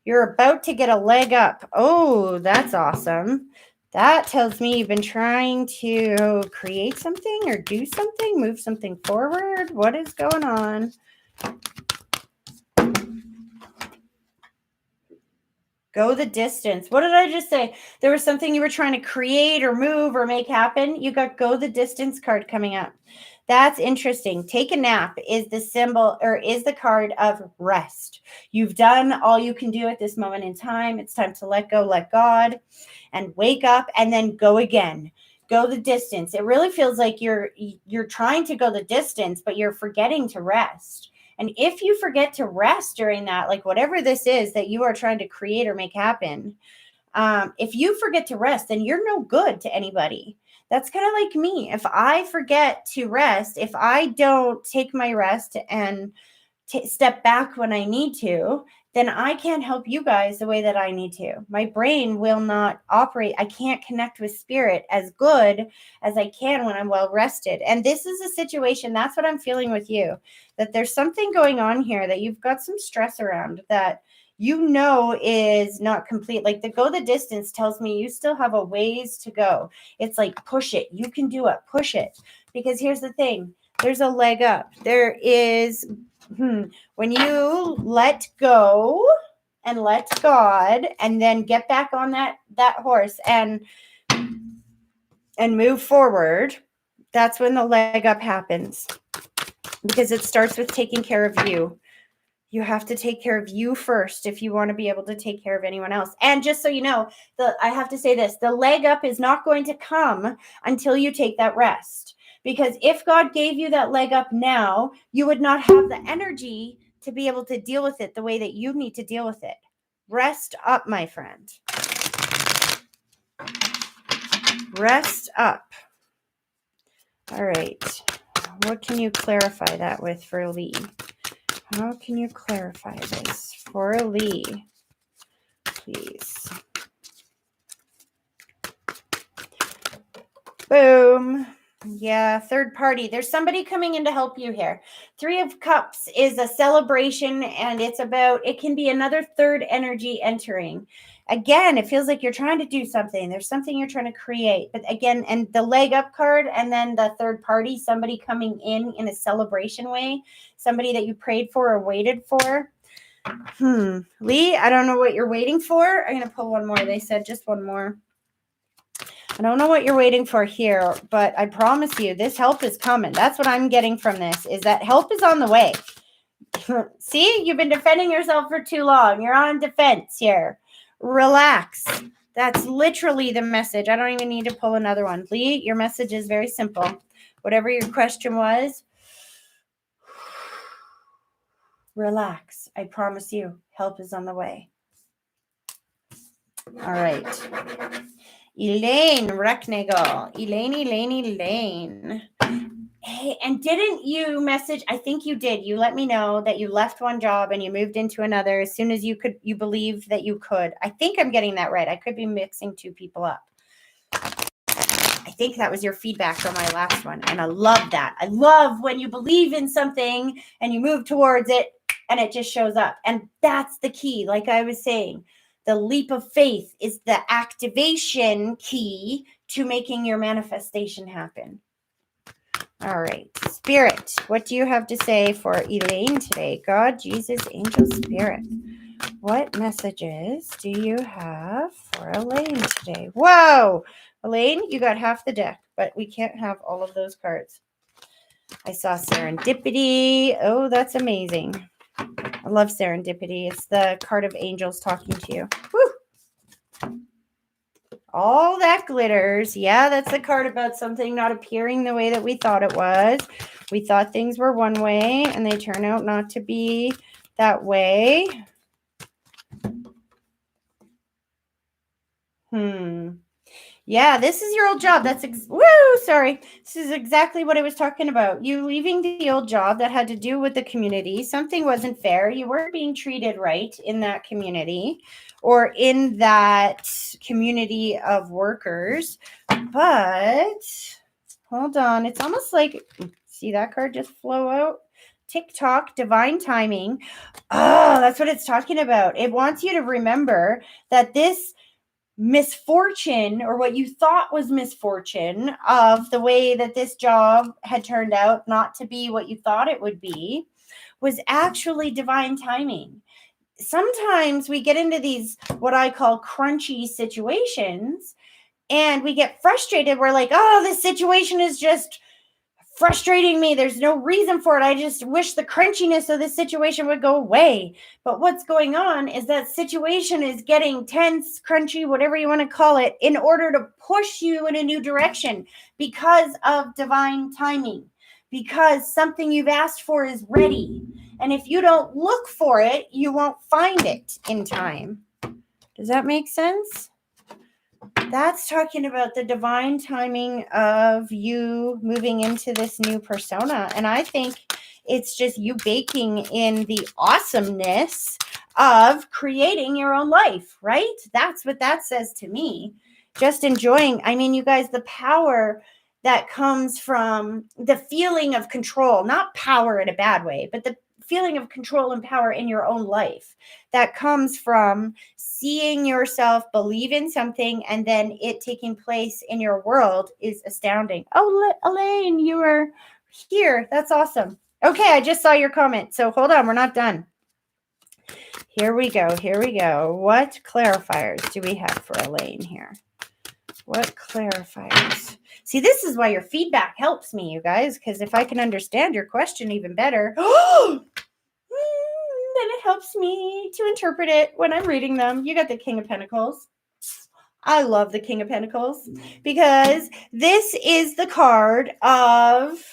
You're about to get a leg up. Oh, that's awesome. That tells me you've been trying to create something or do something, move something forward. What is going on? Go the distance. What did I just say? There was something you were trying to create or move or make happen. You got go the distance card coming up. That's interesting. Take a nap is the symbol or is the card of rest. You've done all you can do at this moment in time. It's time to let go, let God, and wake up and then go again. Go the distance. It really feels like you're trying to go the distance, but you're forgetting to rest. And if you forget to rest during that, like whatever this is that you are trying to create or make happen, if you forget to rest, then you're no good to anybody. That's kind of like me. If I forget to rest, if I don't take my rest and step back when I need to, then I can't help you guys the way that I need to. My brain will not operate. I can't connect with spirit as good as I can when I'm well rested. And this is a situation, that's what I'm feeling with you, that there's something going on here that you've got some stress around that you know is not complete. Like the go the distance tells me you still have a ways to go. It's like, push it. You can do it. Push it. Because here's the thing. There's a leg up. There is... when you let go and let God and then get back on that horse and move forward, that's when the leg up happens, because it starts with taking care of you. You have to take care of you first if you want to be able to take care of anyone else. And just so you know, I have to say this, the leg up is not going to come until you take that rest. Because if God gave you that leg up now, you would not have the energy to be able to deal with it the way that you need to deal with it. Rest up, my friend. Rest up. All right. What can you clarify that with for Lee? How can you clarify this for Lee, please? Boom. Yeah, third party. There's somebody coming in to help you here. 3 of Cups is a celebration, and it's about, it can be another third energy entering. Again, it feels like you're trying to do something. There's something you're trying to create. But again, and the leg up card, and then the third party, somebody coming in a celebration way, somebody that you prayed for or waited for. Lee, I don't know what you're waiting for. I'm going to pull one more. They said just one more. I don't know what you're waiting for here, but I promise you this help is coming. That's what I'm getting from this, is that help is on the way. See, you've been defending yourself for too long. You're on defense here. Relax. That's literally the message. I don't even need to pull another one. Lee, your message is very simple. Whatever your question was, relax. I promise you, help is on the way. All right. Elaine, Recknagel. Elaine. Hey, and didn't you message? I think you did. You let me know that you left one job and you moved into another as soon as you could. You believed that you could. I think I'm getting that right. I could be mixing 2 people up. I think that was your feedback from my last one. And I love that. I love when you believe in something and you move towards it and it just shows up. And that's the key. Like I was saying, the leap of faith is the activation key to making your manifestation happen. All right. Spirit, what do you have to say for Elaine today? God, Jesus, angel, spirit. What messages do you have for Elaine today? Whoa! Elaine, you got half the deck, but we can't have all of those cards. I saw serendipity. Oh, that's amazing. I love serendipity. It's the card of angels talking to you. Woo! All that glitters. Yeah, that's the card about something not appearing the way that we thought it was. We thought things were one way, and they turn out not to be that way. Yeah, this is your old job. That's sorry. This is exactly what I was talking about. You leaving the old job that had to do with the community. Something wasn't fair. You weren't being treated right in that community or in that community of workers. But hold on. It's almost like, see that card just flow out? TikTok, divine timing. Oh, that's what it's talking about. It wants you to remember that this misfortune, or what you thought was misfortune, of the way that this job had turned out not to be what you thought it would be, was actually divine timing. Sometimes we get into these what I call crunchy situations and we get frustrated. We're like, oh, this situation is just frustrating me. There's no reason for it. I just wish the crunchiness of this situation would go away. But what's going on is that situation is getting tense, crunchy, whatever you want to call it, in order to push you in a new direction because of divine timing, because something you've asked for is ready. And if you don't look for it, you won't find it in time. Does that make sense? That's talking about the divine timing of you moving into this new persona. And I think it's just you baking in the awesomeness of creating your own life, right? That's what that says to me. Just enjoying. I mean, you guys, the power that comes from the feeling of control, not power in a bad way, but the feeling of control and power in your own life that comes from seeing yourself believe in something and then it taking place in your world is astounding. Oh, Elaine, you are here. That's awesome. Okay, I just saw your comment. So hold on, we're not done. Here we go. What clarifiers do we have for Elaine here? What clarifiers? See, this is why your feedback helps me, you guys, because if I can understand your question even better, then it helps me to interpret it when I'm reading them. You got the King of Pentacles. I love the King of Pentacles because this is the card of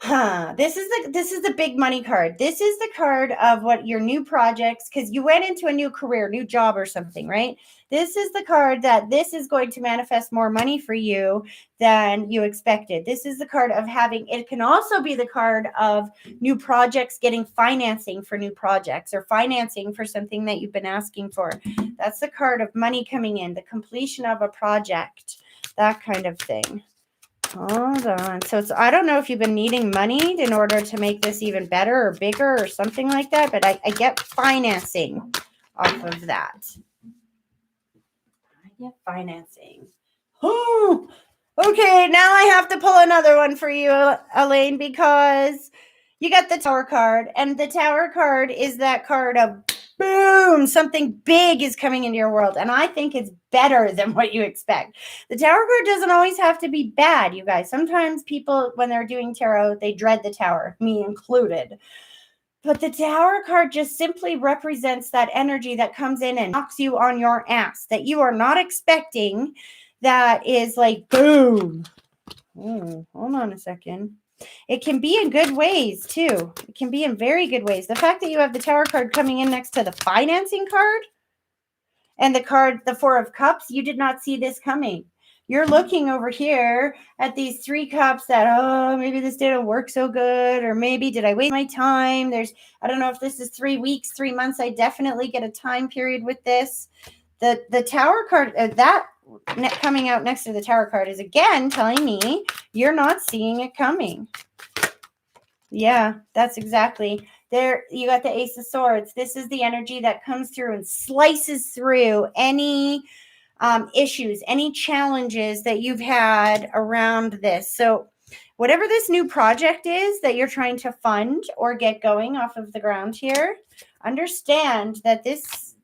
This is the big money card. This is the card of what your new projects, because you went into a new career, new job or something, right? This is the card that this is going to manifest more money for you than you expected. This is the card of having, it can also be the card of new projects, getting financing for new projects or financing for something that you've been asking for. That's the card of money coming in, the completion of a project, that kind of thing. Hold on. So I don't know if you've been needing money in order to make this even better or bigger or something like that, but I get financing off of that. I get financing. Oh, okay. Now I have to pull another one for you, Elaine, because you got the Tower card, and the Tower card is that card of boom, something big is coming into your world. And I think it's better than what you expect. The Tower card doesn't always have to be bad, you guys. Sometimes people, when they're doing tarot, they dread the Tower, me included. But the Tower card just simply represents that energy that comes in and knocks you on your ass that you are not expecting. That is like, boom. Oh, hold on a second. It can be in good ways, too. It can be in very good ways. The fact that you have the Tower card coming in next to the financing card and the card, the Four of Cups, you did not see this coming. You're looking over here at these 3 cups that, oh, maybe this didn't work so good, or maybe did I waste my time? I don't know if this is 3 weeks, 3 months. I definitely get a time period with this. The Tower card, that coming out next to the Tower card is again telling me you're not seeing it coming. Yeah, that's exactly. There, you got the Ace of Swords. This is the energy that comes through and slices through any issues, any challenges that you've had around this. So whatever this new project is that you're trying to fund or get going off of the ground here, understand that this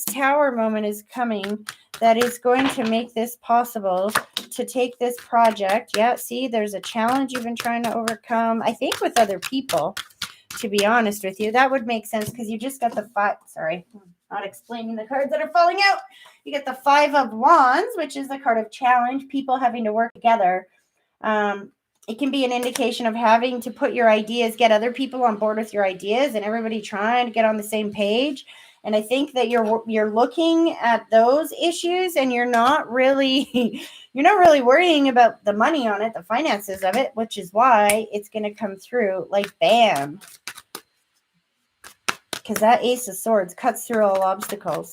Tower moment is coming that is going to make this possible to take this project. Yeah, see, there's a challenge you've been trying to overcome, I think with other people, to be honest with you. That would make sense because you just got the 5, sorry, not explaining the cards that are falling out. You get the 5 of Wands, which is the card of challenge, people having to work together. It can be an indication of having to put your ideas, get other people on board with your ideas and everybody trying to get on the same page. And I think that you're looking at those issues and you're not really worrying about the money on it, the finances of it, which is why it's going to come through like bam. Because that Ace of Swords cuts through all obstacles.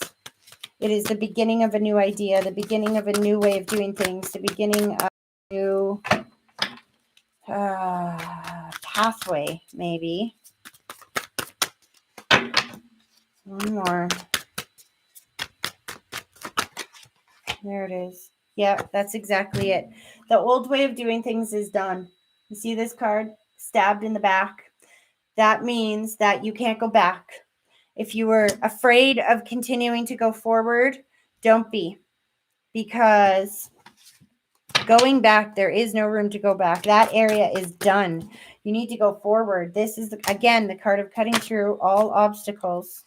It is the beginning of a new idea, the beginning of a new way of doing things, the beginning of a new pathway, maybe. One more. There it is. Yeah, that's exactly it. The old way of doing things is done. You see this card? Stabbed in the back. That means that you can't go back. If you were afraid of continuing to go forward, don't be. Because going back, there is no room to go back. That area is done. You need to go forward. This is, again, the card of cutting through all obstacles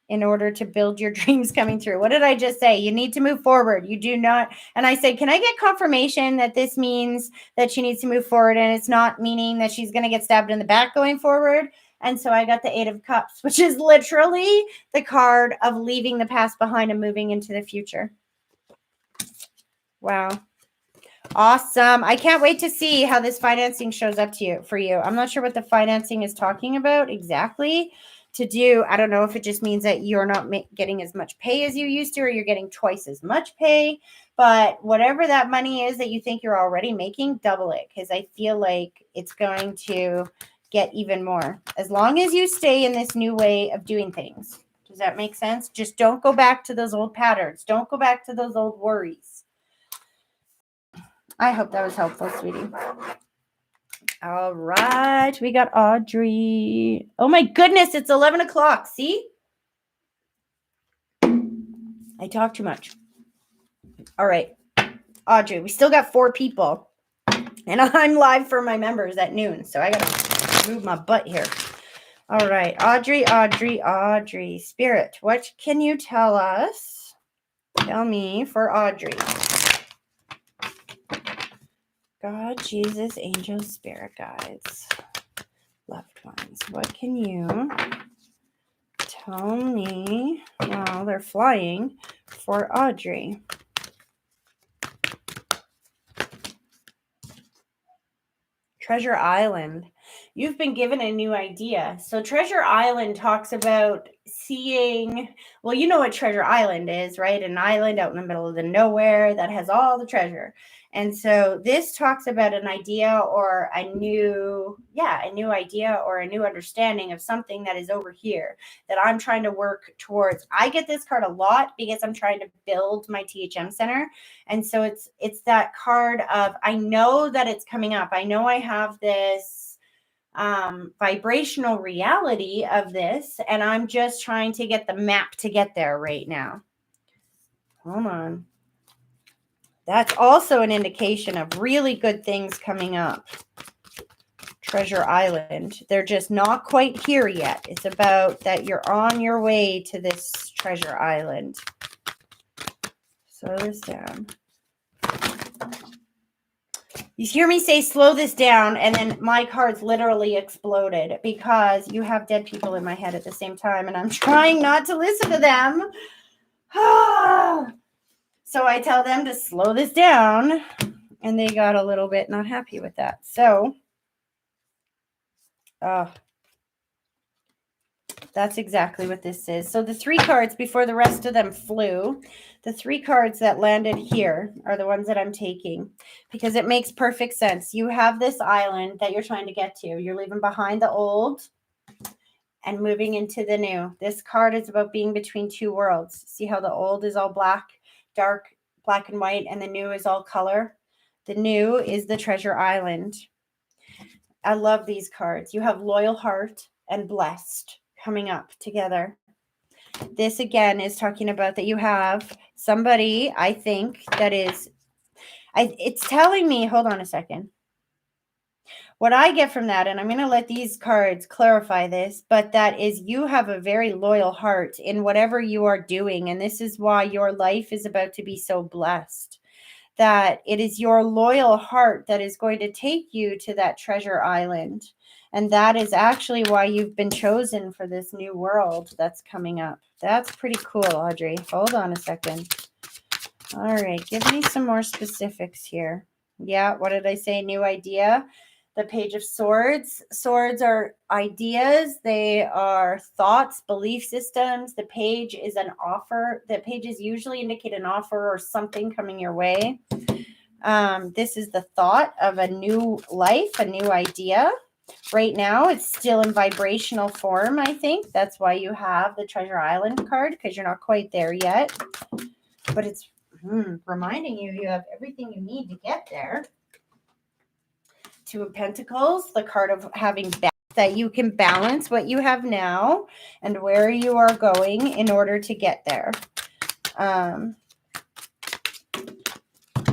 in order to build your dreams coming through. What did I just say? You need to move forward. You do not. And I said, can I get confirmation that this means that she needs to move forward and it's not meaning that she's going to get stabbed in the back going forward? And so I got the 8 of Cups, which is literally the card of leaving the past behind and moving into the future. Wow. Awesome. I can't wait to see how this financing shows up for you. I'm not sure what the financing is talking about exactly to do. I don't know if it just means that you're not getting as much pay as you used to, or you're getting twice as much pay. But whatever that money is that you think you're already making, double it, because I feel like it's going to get even more as long as you stay in this new way of doing things. Does that make sense? Just don't go back to those old patterns. Don't go back to those old worries. I hope that was helpful, sweetie. All right. We got Audrey. Oh, my goodness. It's 11 o'clock. See? I talk too much. All right. Audrey, we still got 4 people. And I'm live for my members at noon. So I got to move my butt here. All right. Audrey. Spirit, what can you tell us? Tell me for Audrey. God, Jesus, angels, spirit guides, loved ones. What can you tell me? Well, they're flying for Audrey. Treasure Island. You've been given a new idea. So Treasure Island talks about seeing, well, you know what Treasure Island is, right? An island out in the middle of the nowhere that has all the treasure. And so this talks about an idea or a new idea or a new understanding of something that is over here that I'm trying to work towards. I get this card a lot because I'm trying to build my THM center. And so it's that card of, I know that it's coming up. I know I have this vibrational reality of this, and I'm just trying to get the map to get there right now. Hold on. That's also an indication of really good things coming up. Treasure Island. They're just not quite here yet. It's about that you're on your way to this Treasure Island. Slow this down. You hear me say slow this down, and then my cards literally exploded because you have dead people in my head at the same time, and I'm trying not to listen to them. So I tell them to slow this down, and they got a little bit not happy with that. So that's exactly what this is. So the 3 cards before the rest of them flew, the 3 cards that landed here are the ones that I'm taking because it makes perfect sense. You have this island that you're trying to get to. You're leaving behind the old and moving into the new. This card is about being between 2 worlds. See how the old is all black, dark, black and white, and the new is all color? The new is the Treasure Island. I love these cards. You have Loyal Heart and Blessed coming up together. This again is talking about that you have somebody, I think, that is, it's telling me, hold on a second. What I get from that, and I'm going to let these cards clarify this, but that is you have a very loyal heart in whatever you are doing. And this is why your life is about to be so blessed. That it is your loyal heart that is going to take you to that treasure island. And that is actually why you've been chosen for this new world that's coming up. That's pretty cool, Audrey. Hold on a second. All right, give me some more specifics here. Yeah, what did I say? New idea. The Page of Swords. Swords are ideas. They are thoughts, belief systems. The page is an offer. The pages usually indicate an offer or something coming your way. This is the thought of a new life, a new idea. Right now, it's still in vibrational form, I think. That's why you have the Treasure Island card, because you're not quite there yet. But it's reminding you you have everything you need to get there. 2 of Pentacles, the card of having that you can balance what you have now and where you are going in order to get there.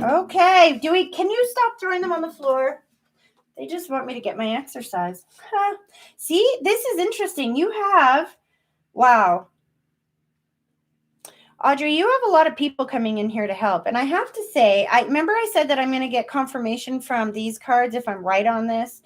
Okay, can you stop throwing them on the floor? They just want me to get my exercise. Huh. See, this is interesting. You have, wow. Audrey, you have a lot of people coming in here to help. And I have to say, remember I said that I'm going to get confirmation from these cards if I'm right on this.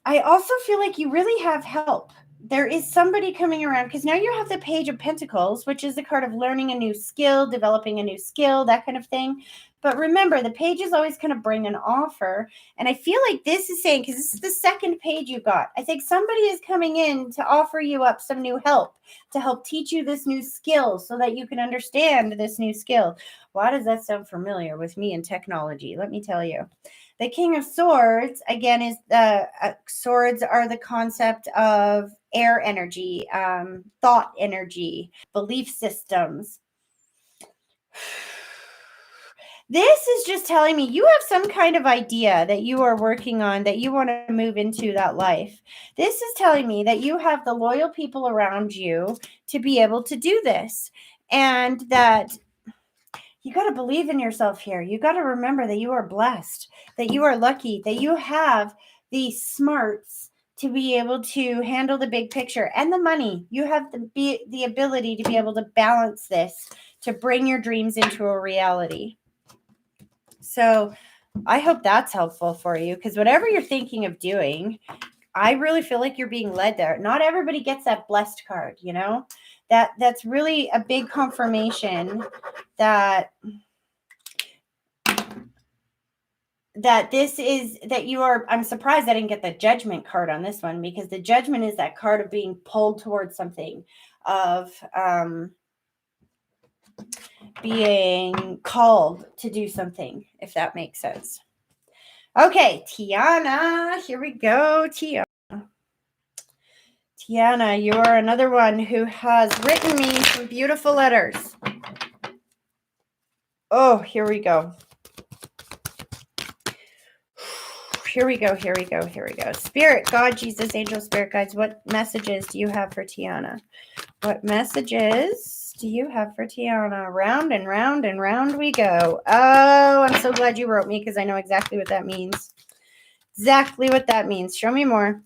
I also feel like you really have help. There is somebody coming around because now you have the Page of Pentacles, which is the card of learning a new skill, developing a new skill, that kind of thing. But remember, the pages always kind of bring an offer. And I feel like this is saying, because this is the second page you got, I think somebody is coming in to offer you up some new help, to help teach you this new skill so that you can understand this new skill. Why does that sound familiar with me in technology? Let me tell you. The King of Swords, again, is the swords are the concept of air energy, thought energy, belief systems. This is just telling me you have some kind of idea that you are working on, that you want to move into that life. This is telling me that you have the loyal people around you to be able to do this, and that you got to believe in yourself here. You got to remember that you are blessed, that you are lucky, that you have the smarts to be able to handle the big picture and the money. You have the ability to be able to balance this, to bring your dreams into a reality. So I hope that's helpful for you, because whatever you're thinking of doing, I really feel like you're being led there. Not everybody gets that blessed card, you know? That's really a big confirmation that this is that you are. I'm surprised I didn't get the Judgment card on this one, because the Judgment is that card of being pulled towards something, of being called to do something, if that makes sense. Okay, Tiana, here we go. Tiana, you are another one who has written me some beautiful letters. Oh, here we go. Here we go. Spirit, God, Jesus, angel, spirit guides, what messages do you have for Tiana? What messages do you have for Tiana? Round and round and round we go. Oh, I'm so glad you wrote me, because I know exactly what that means. Exactly what that means. Show me more.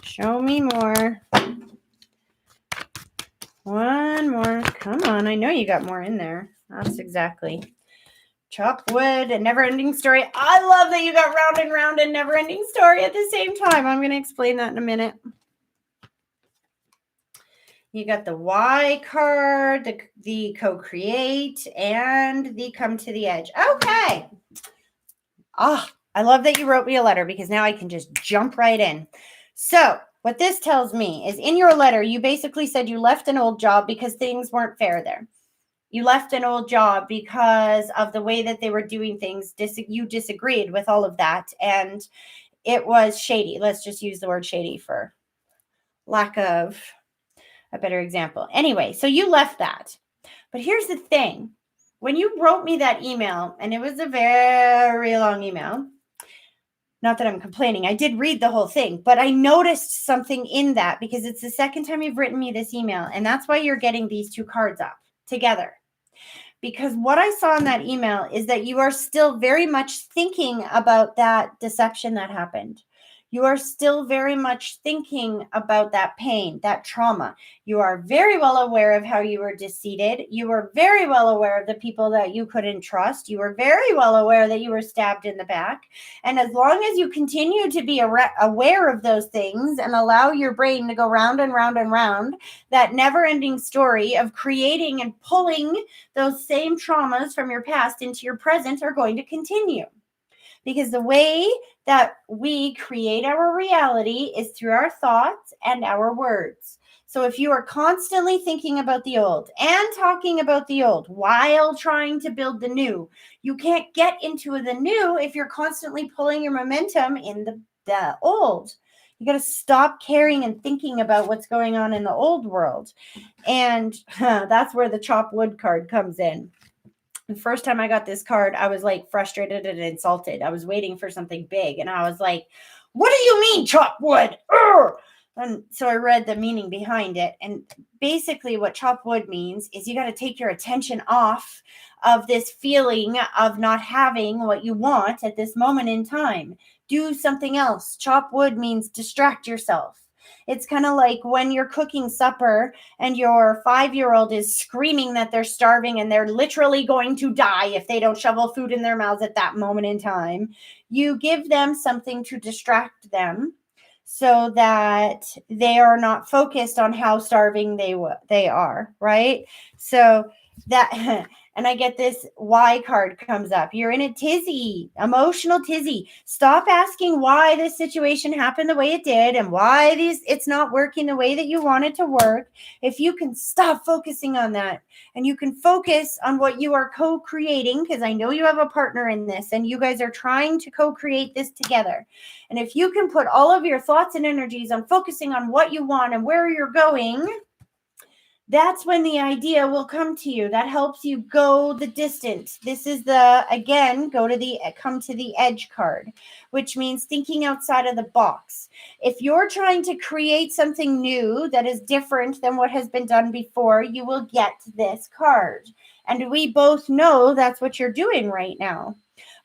Show me more. One more. Come on. I know you got more in there. That's exactly. Chop wood, a never-ending story. I love that you got round and round and never-ending story at the same time. I'm going to explain that in a minute. You got the Y card, the co-create, and the come to the edge. Okay. I love that you wrote me a letter, because now I can just jump right in. So what this tells me is, in your letter, you basically said you left an old job because things weren't fair there. You left an old job because of the way that they were doing things. You disagreed with all of that, and it was shady. Let's just use the word shady for lack of a better example. Anyway, so you left that. But here's the thing. When you wrote me that email, and it was a very long email, not that I'm complaining, I did read the whole thing, but I noticed something in that, because it's the second time you've written me this email, and that's why you're getting these two cards up together. Because what I saw in that email is that you are still very much thinking about that deception that happened. You are still very much thinking about that pain, that trauma. You are very well aware of how you were deceived. You were very well aware of the people that you couldn't trust. You were very well aware that you were stabbed in the back. And as long as you continue to be aware of those things and allow your brain to go round and round and round, that never-ending story of creating and pulling those same traumas from your past into your present are going to continue. Because the way that we create our reality is through our thoughts and our words. So if you are constantly thinking about the old and talking about the old while trying to build the new, you can't get into the new if you're constantly pulling your momentum in the old. You got to stop caring and thinking about what's going on in the old world. And that's where the chop wood card comes in. The first time I got this card, I was like frustrated and insulted. I was waiting for something big, and I was like, what do you mean chop wood? Urgh! And so I read the meaning behind it. And basically what chop wood means is you got to take your attention off of this feeling of not having what you want at this moment in time. Do something else. Chop wood means distract yourself. It's kind of like when you're cooking supper and your 5-year-old is screaming that they're starving and they're literally going to die if they don't shovel food in their mouths at that moment in time. You give them something to distract them so that they are not focused on how starving they are, right? So that, and I get this why card comes up. You're in a tizzy, emotional tizzy. Stop asking why this situation happened the way it did and why it's not working the way that you want it to work. If you can stop focusing on that and you can focus on what you are co-creating, because I know you have a partner in this and you guys are trying to co-create this together. And if you can put all of your thoughts and energies on focusing on what you want and where you're going, that's when the idea will come to you. That helps you go the distance. This is again, come to the edge card, which means thinking outside of the box. If you're trying to create something new that is different than what has been done before, you will get this card. And we both know that's what you're doing right now.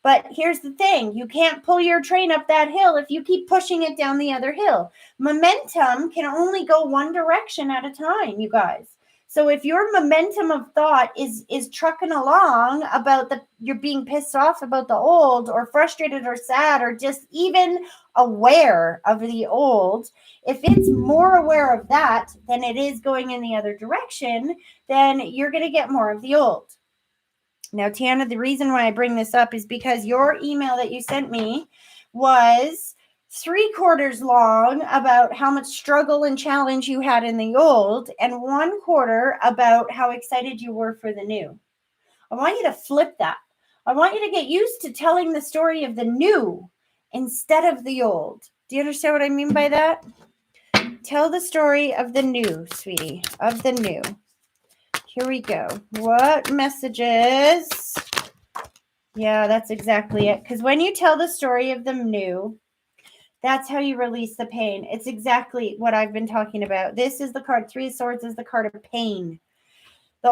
But here's the thing. You can't pull your train up that hill if you keep pushing it down the other hill. Momentum can only go one direction at a time, you guys. So if your momentum of thought is trucking along about you're being pissed off about the old, or frustrated or sad, or just even aware of the old, if it's more aware of that than it is going in the other direction, then you're going to get more of the old. Now, Tiana, the reason why I bring this up is because your email that you sent me was 3/4 long about how much struggle and challenge you had in the old, and 1/4 about how excited you were for the new. I want you to flip that. I want you to get used to telling the story of the new instead of the old. Do you understand what I mean by that? Tell the story of the new, sweetie, of the new. Here we go. What messages? Yeah, that's exactly it. Because when you tell the story of the new, that's how you release the pain. It's exactly what I've been talking about. This is the card. 3 of Swords is the card of pain. The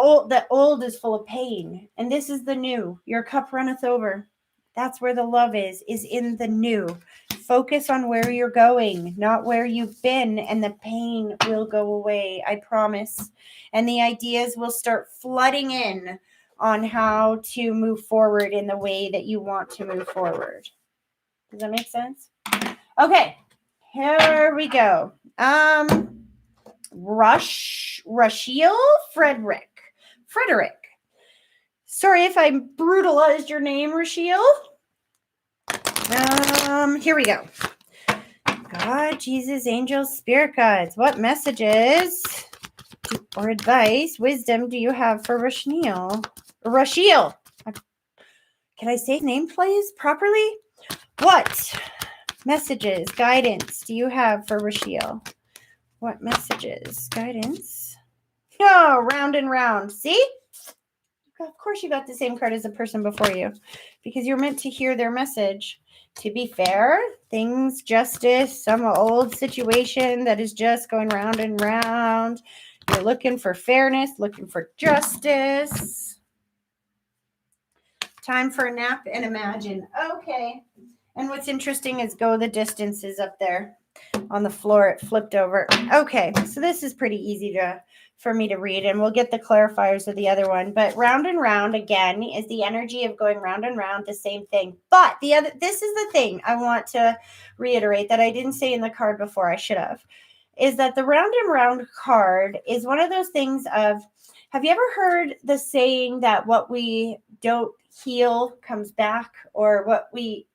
old is full of pain. And this is the new. Your cup runneth over. That's where the love is in the new. Focus on where you're going, not where you've been, and the pain will go away. I promise. And the ideas will start flooding in on how to move forward in the way that you want to move forward. Does that make sense? Okay, here we go. Rusheil, Frederick. Sorry if I brutalized your name, Rusheil. Here we go. God, Jesus, angels, spirit guides. What messages or advice, wisdom do you have for Rusheil? Can I say his name, please, properly? What messages, guidance do you have for Rusheil? What messages, guidance? Oh, round and round. See? Of course you got the same card as the person before you, because you're meant to hear their message. To be fair, things, justice, some old situation that is just going round and round. You're looking for fairness, looking for justice. Time for a nap and imagine. Okay. And what's interesting is go the distances up there on the floor. It flipped over. Okay. So this is pretty easy for me to read, and we'll get the clarifiers of the other one. But round and round, again, is the energy of going round and round, the same thing. But this is the thing I want to reiterate that I didn't say in the card before, I should have, is that the round and round card is one of those things of, have you ever heard the saying that what we don't heal comes back, or what we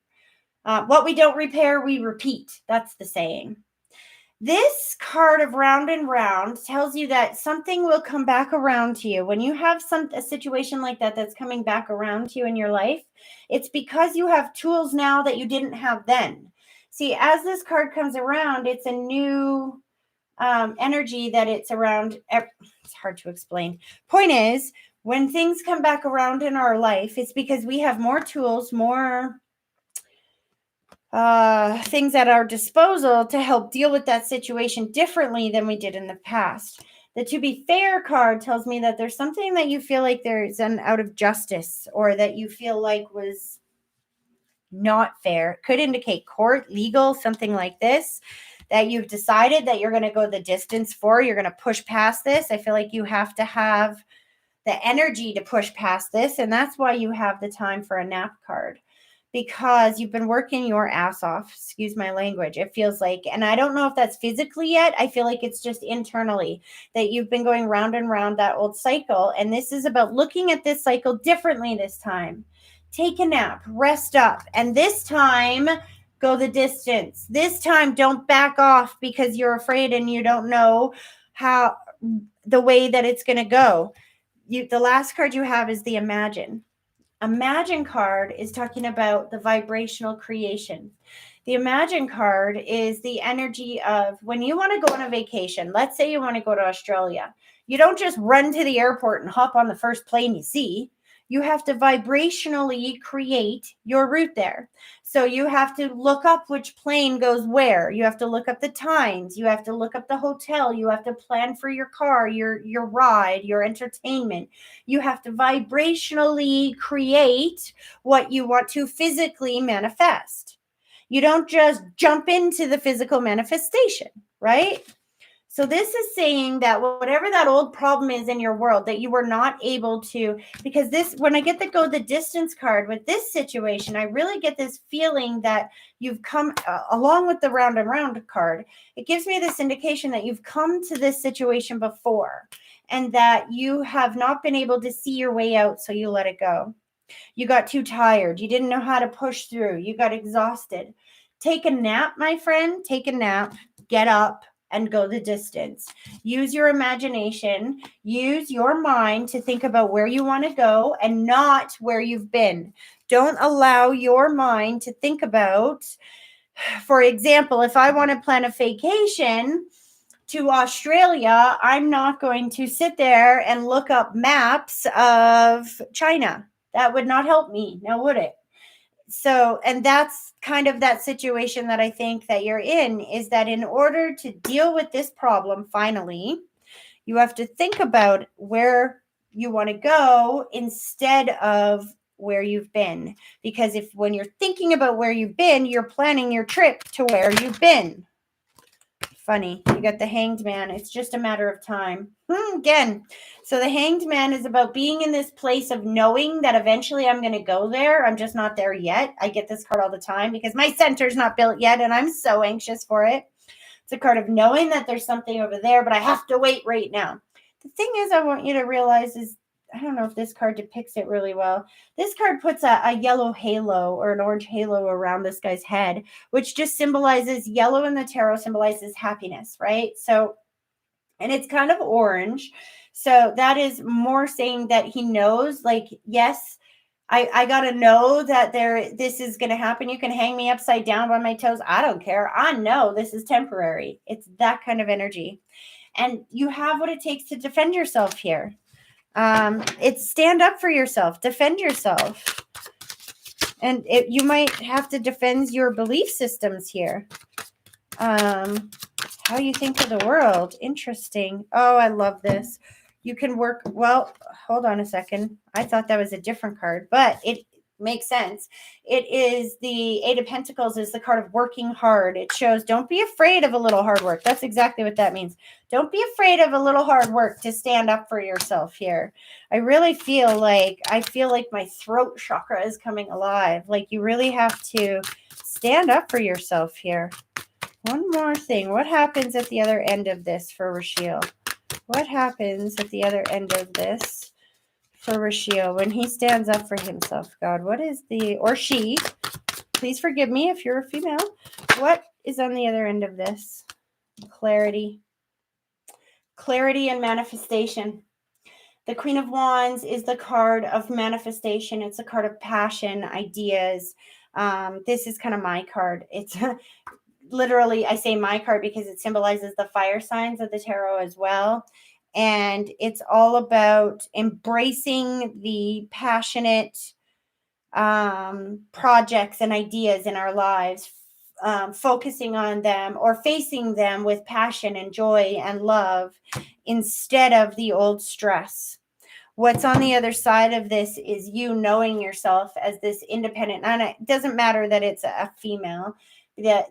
don't repair, we repeat? That's the saying. This card of round and round tells you that something will come back around to you. When you have a situation like that that's coming back around to you in your life, it's because you have tools now that you didn't have then. See, as this card comes around, it's a new energy that it's around. It's hard to explain. Point is, when things come back around in our life, it's because we have more tools, more things at our disposal to help deal with that situation differently than we did in the past. The to be fair card tells me that there's something that you feel like there's an out of justice, or that you feel like was not fair. It could indicate court, legal, something like this, that you've decided that you're going to go the distance for. You're going to push past this. I feel like you have to have the energy to push past this, and that's why you have the time for a nap card. Because you've been working your ass off. Excuse my language. It feels like, and I don't know if that's physically yet. I feel like it's just internally that you've been going round and round that old cycle. And this is about looking at this cycle differently this time. Take a nap, rest up, and this time go the distance. This time don't back off because you're afraid and you don't know how the way that it's going to go. The last card you have is the Imagine. Imagine card is talking about the vibrational creation. The Imagine card is the energy of when you want to go on a vacation. Let's say you want to go to Australia. You don't just run to the airport and hop on the first plane you see. You have to vibrationally create your route there. So you have to look up which plane goes where. You have to look up the times. You have to look up the hotel. You have to plan for your car, your ride, your entertainment. You have to vibrationally create what you want to physically manifest. You don't just jump into the physical manifestation, right? So this is saying that whatever that old problem is in your world that you were not able to, because this, when I get the go the distance card with this situation, I really get this feeling that you've come along with the round and round card. It gives me this indication that you've come to this situation before and that you have not been able to see your way out. So you let it go. You got too tired. You didn't know how to push through. You got exhausted. Take a nap, my friend. Take a nap. Get up and go the distance. Use your imagination. Use your mind to think about where you want to go and not where you've been. Don't allow your mind to think about, for example, if I want to plan a vacation to Australia, I'm not going to sit there and look up maps of China. That would not help me, now would it? So, and that's kind of that situation that I think that you're in, is that in order to deal with this problem, finally, you have to think about where you want to go instead of where you've been. Because if when you're thinking about where you've been, you're planning your trip to where you've been. Funny. You got the Hanged Man. It's just a matter of time. Again. So the Hanged Man is about being in this place of knowing that eventually I'm going to go there. I'm just not there yet. I get this card all the time because my center's not built yet and I'm so anxious for it. It's a card of knowing that there's something over there, but I have to wait right now. The thing is, I want you to realize is, I don't know if this card depicts it really well. This card puts a yellow halo or an orange halo around this guy's head, which just symbolizes, yellow in the tarot symbolizes happiness, right? So, and it's kind of orange. So that is more saying that he knows, like, yes, I got to know that this is going to happen. You can hang me upside down by my toes. I don't care. I know this is temporary. It's that kind of energy. And you have what it takes to defend yourself here. It's stand up for yourself, defend yourself. And you might have to defend your belief systems here. How you think of the world. Interesting. Oh, I love this. You can work. Well, hold on a second. I thought that was a different card, but it makes sense. It is the Eight of Pentacles is the card of working hard. It shows don't be afraid of a little hard work. That's exactly what that means. Don't be afraid of a little hard work to stand up for yourself here. I really feel like my throat chakra is coming alive. Like you really have to stand up for yourself here. One more thing. What happens at the other end of this for Rusheil? What happens at the other end of this for Rusheil when he stands up for himself? God, what is or she, please forgive me if you're a female. What is on the other end of this? Clarity. Clarity and manifestation. The Queen of Wands is the card of manifestation. It's a card of passion, ideas. This is kind of my card. It's literally, I say my card because it symbolizes the fire signs of the tarot as well. And it's all about embracing the passionate projects and ideas in our lives, focusing on them or facing them with passion and joy and love instead of the old stress. What's on the other side of this is you knowing yourself as this independent, and it doesn't matter that it's a female.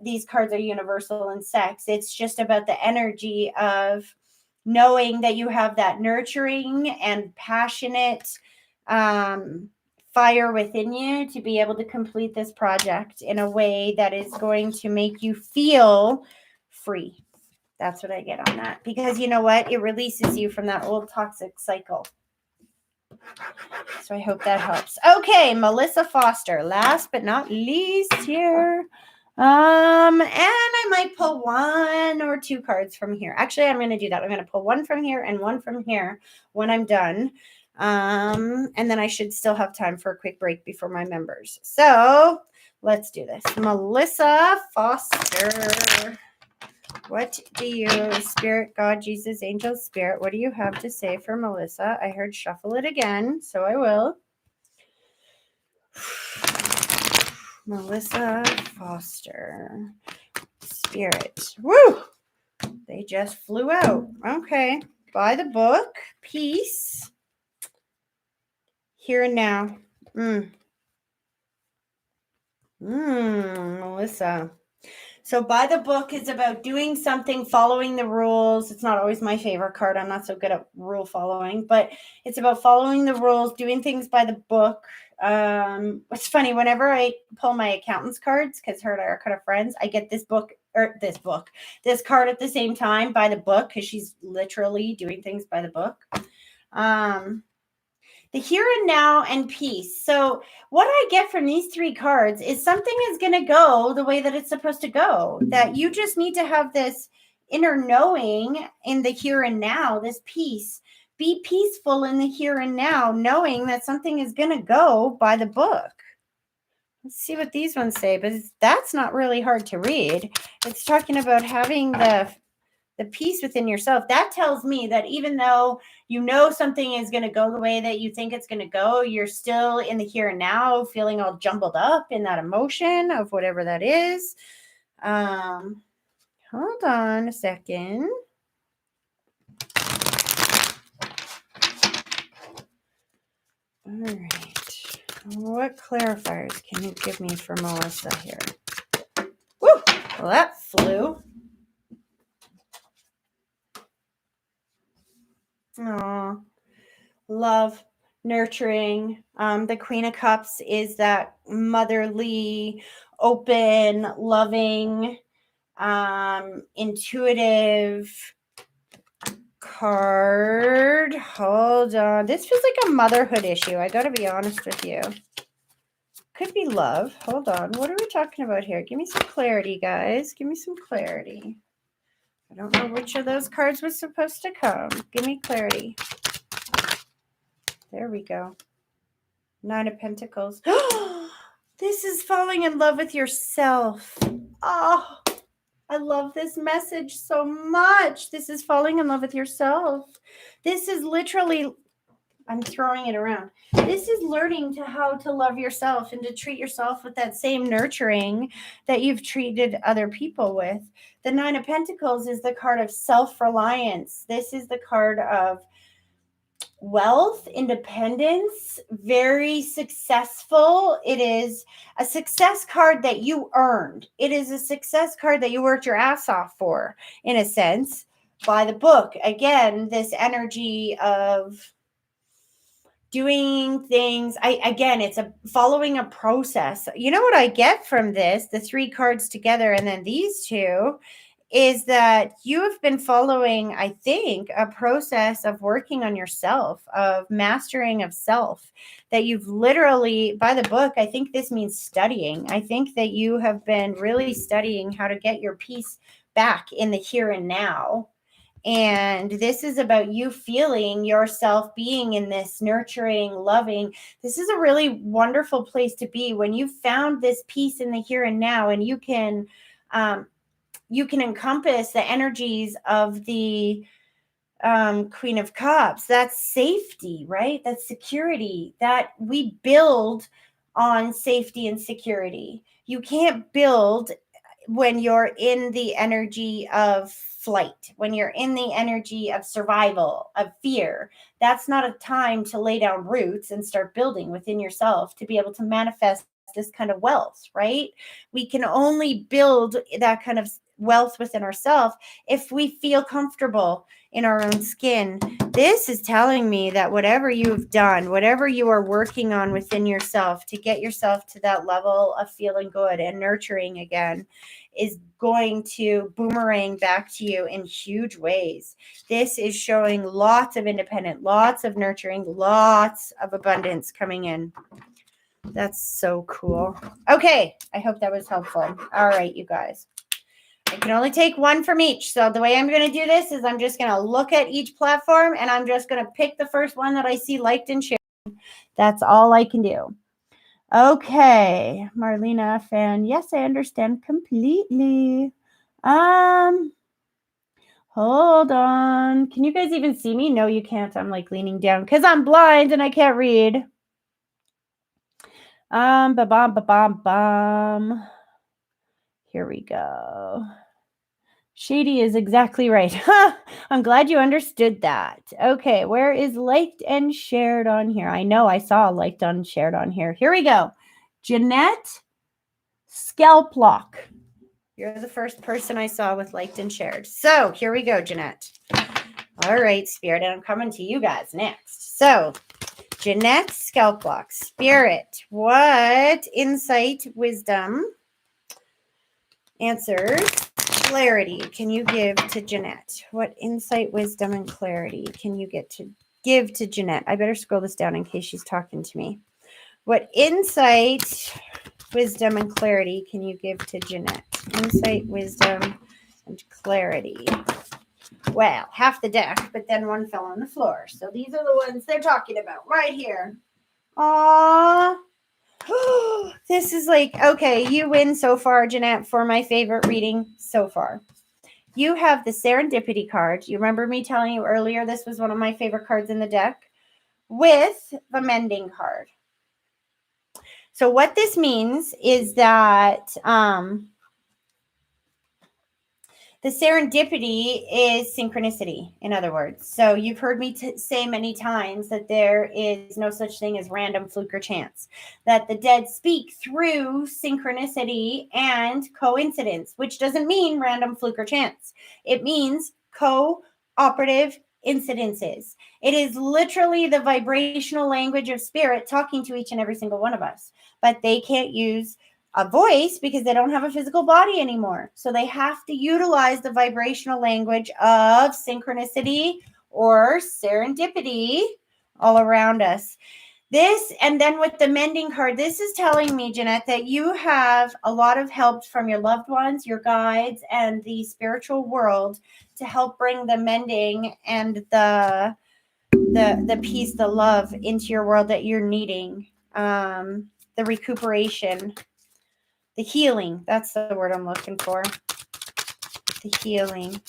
These cards are universal in sex. It's just about the energy of knowing that you have that nurturing and passionate fire within you to be able to complete this project in a way that is going to make you feel free. That's what I get on that. Because you know what? It releases you from that old toxic cycle. So I hope that helps. Okay, Melissa Foster, last but not least here. And I might pull one or two cards from here. Actually, I'm going to do that. I'm going to pull one from here and one from here when I'm done. And then I should still have time for a quick break before my members. So let's do this. Melissa Foster. What do you, Spirit, God, Jesus, Angel, Spirit, what do you have to say for Melissa? I heard shuffle it again, so I will. Melissa Foster. Spirit. Woo! They just flew out. Okay. By the book. Peace. Here and now. Melissa. So by the book is about doing something, following the rules. It's not always my favorite card. I'm not so good at rule following, but it's about following the rules, doing things by the book. It's funny, whenever I pull my accountant's cards, because her and I are kind of friends, I get this card at the same time by the book, because she's literally doing things by the book. The here and now and peace. So what I get from these 3 cards is something is going to go the way that it's supposed to go, that you just need to have this inner knowing in the here and now, this peace. Be peaceful in the here and now, knowing that something is going to go by the book. Let's see what these ones say, but that's not really hard to read. It's talking about having the peace within yourself. That tells me that even though you know something is going to go the way that you think it's going to go, you're still in the here and now, feeling all jumbled up in that emotion of whatever that is. Hold on a second. All right. What clarifiers can you give me for Melissa here? Woo! Well, that flew. Aww. Love, nurturing. The Queen of Cups is that motherly, open, loving, intuitive card. Hold on. This feels like a motherhood issue. I got to be honest with you. Could be love. Hold on. What are we talking about here? Give me some clarity, guys. Give me some clarity. I don't know which of those cards was supposed to come. Give me clarity. There we go. 9 of Pentacles. This is falling in love with yourself. Oh, I love this message so much. This is falling in love with yourself. This is literally, I'm throwing it around. This is learning how to love yourself and to treat yourself with that same nurturing that you've treated other people with. The 9 of Pentacles is the card of self-reliance. This is the card of wealth, independence, very successful. It is a success card that you earned. It is a success card that you worked your ass off for, in a sense, by the book. Again, this energy of doing things. It's following a process. You know what I get from this, the 3 cards together and then these 2, is that you have been following, I think, a process of working on yourself, of mastering of self, that you've literally, by the book, I think this means studying. I think that you have been really studying how to get your peace back in the here and now. And this is about you feeling yourself being in this nurturing, loving. This is a really wonderful place to be when you found this peace in the here and now, and you can encompass the energies of the Queen of Cups. That's safety, right? That's security. That we build on safety and security. You can't build when you're in the energy of flight, when you're in the energy of survival, of fear. That's not a time to lay down roots and start building within yourself to be able to manifest this kind of wealth, right? We can only build that kind of wealth within ourselves if we feel comfortable in our own skin. This is telling me that whatever you've done, whatever you are working on within yourself to get yourself to that level of feeling good and nurturing again, is going to boomerang back to you in huge ways. This is showing lots of independence, lots of nurturing, lots of abundance coming in. That's so cool. Okay, I hope that was helpful. All right, you guys. I can only take one from each. So the way I'm going to do this is I'm just going to look at each platform and I'm just going to pick the first one that I see liked and shared. That's all I can do. Okay, Marlena fan. Yes, I understand completely. Hold on. Can you guys even see me? No, you can't. I'm like leaning down because I'm blind and I can't read. Ba-bam. Here we go. Shady is exactly right. I'm glad you understood that. Okay, where is liked and shared on here? I know I saw liked and shared on here. Here we go. Jeanette Scalplock. You're the first person I saw with liked and shared. So here we go, Jeanette. All right, Spirit, and I'm coming to you guys next. So, Jeanette's scalp block. Spirit, what insight, wisdom, answers, clarity can you give to Jeanette? What insight, wisdom, and clarity can you give to Jeanette? I better scroll this down in case she's talking to me. What insight, wisdom, and clarity can you give to Jeanette? Insight, wisdom, and clarity. Well, half the deck, but then one fell on the floor. So these are the ones they're talking about right here. Aww. This is like, okay, you win so far, Jeanette, for my favorite reading so far. You have the Serendipity card. You remember me telling you earlier this was one of my favorite cards in the deck with the Mending card. So what this means is that the serendipity is synchronicity, in other words. So you've heard me say many times that there is no such thing as random, fluke, or chance. That the dead speak through synchronicity and coincidence, which doesn't mean random, fluke, or chance. It means cooperative incidences. It is literally the vibrational language of spirit talking to each and every single one of us. But they can't use a voice because they don't have a physical body anymore. So they have to utilize the vibrational language of synchronicity or serendipity all around us. This, and then with the Mending card, this is telling me, Jeanette, that you have a lot of help from your loved ones, your guides, and the spiritual world to help bring the mending and the peace, the love into your world that you're needing. The recuperation. The healing, that's the word I'm looking for. The healing.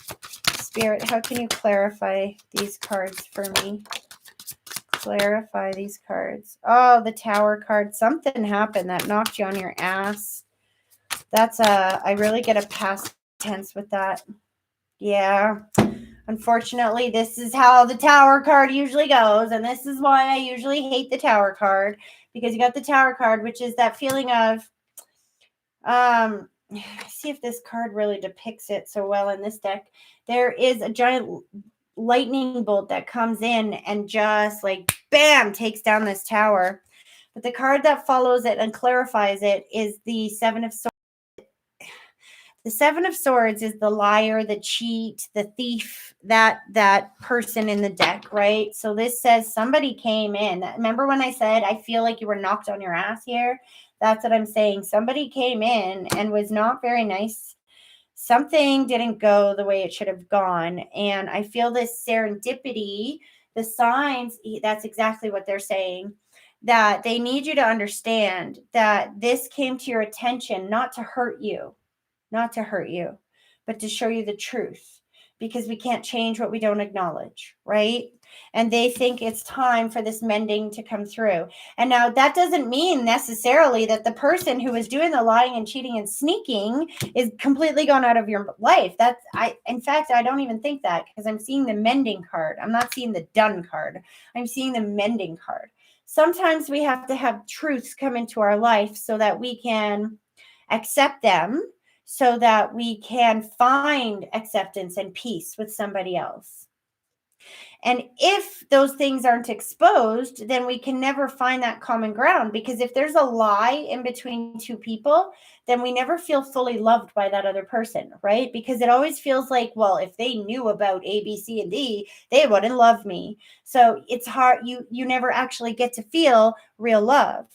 Spirit, how can you clarify these cards for me? Clarify these cards. Oh, the Tower card. Something happened that knocked you on your ass. That's I really get a past tense with that. Yeah. Unfortunately, this is how the Tower card usually goes. And this is why I usually hate the Tower card. Because you got the Tower card, which is that feeling of, see if this card really depicts it so well in this deck. There is a giant lightning bolt that comes in and just like bam takes down this tower. But the card that follows it and clarifies it is the Seven of Swords. The Seven of Swords is the liar, the cheat, the thief, that person in the deck, right? So this says somebody came in. Remember when I said I feel like you were knocked on your ass here? That's what I'm saying. Somebody came in and was not very nice. Something didn't go the way it should have gone. And I feel this serendipity, the signs, that's exactly what they're saying. That they need you to understand that this came to your attention not to hurt you. Not to hurt you, but to show you the truth, because we can't change what we don't acknowledge, right? And they think it's time for this mending to come through. And now that doesn't mean necessarily that the person who is doing the lying and cheating and sneaking is completely gone out of your life. In fact, I don't even think that, because I'm seeing the Mending card. I'm not seeing the Done card. I'm seeing the Mending card. Sometimes we have to have truths come into our life so that we can accept them, so that we can find acceptance and peace with somebody else. And if those things aren't exposed, then we can never find that common ground, because if there's a lie in between two people, then we never feel fully loved by that other person, right? Because it always feels like, well, if they knew about A, B, C, and D, they wouldn't love me. So it's hard. You never actually get to feel real love.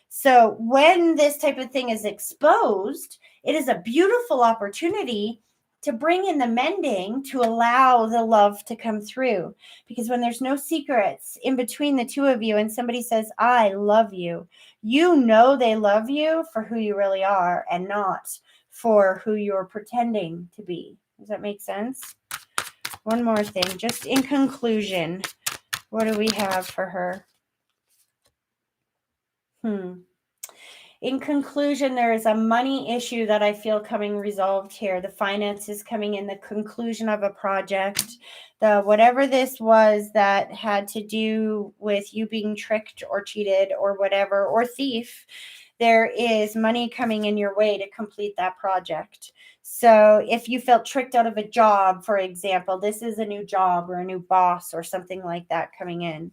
So when this type of thing is exposed, it is a beautiful opportunity to bring in the mending, to allow the love to come through. Because when there's no secrets in between the two of you and somebody says, I love you, you know they love you for who you really are and not for who you're pretending to be. Does that make sense? One more thing, just in conclusion, what do we have for her? In conclusion, there is a money issue that I feel coming resolved here. The finances coming in, the conclusion of a project, the whatever this was that had to do with you being tricked or cheated or whatever, or thief. there is money coming in your way to complete that project. So if you felt tricked out of a job, for example, this is a new job or a new boss or something like that coming in.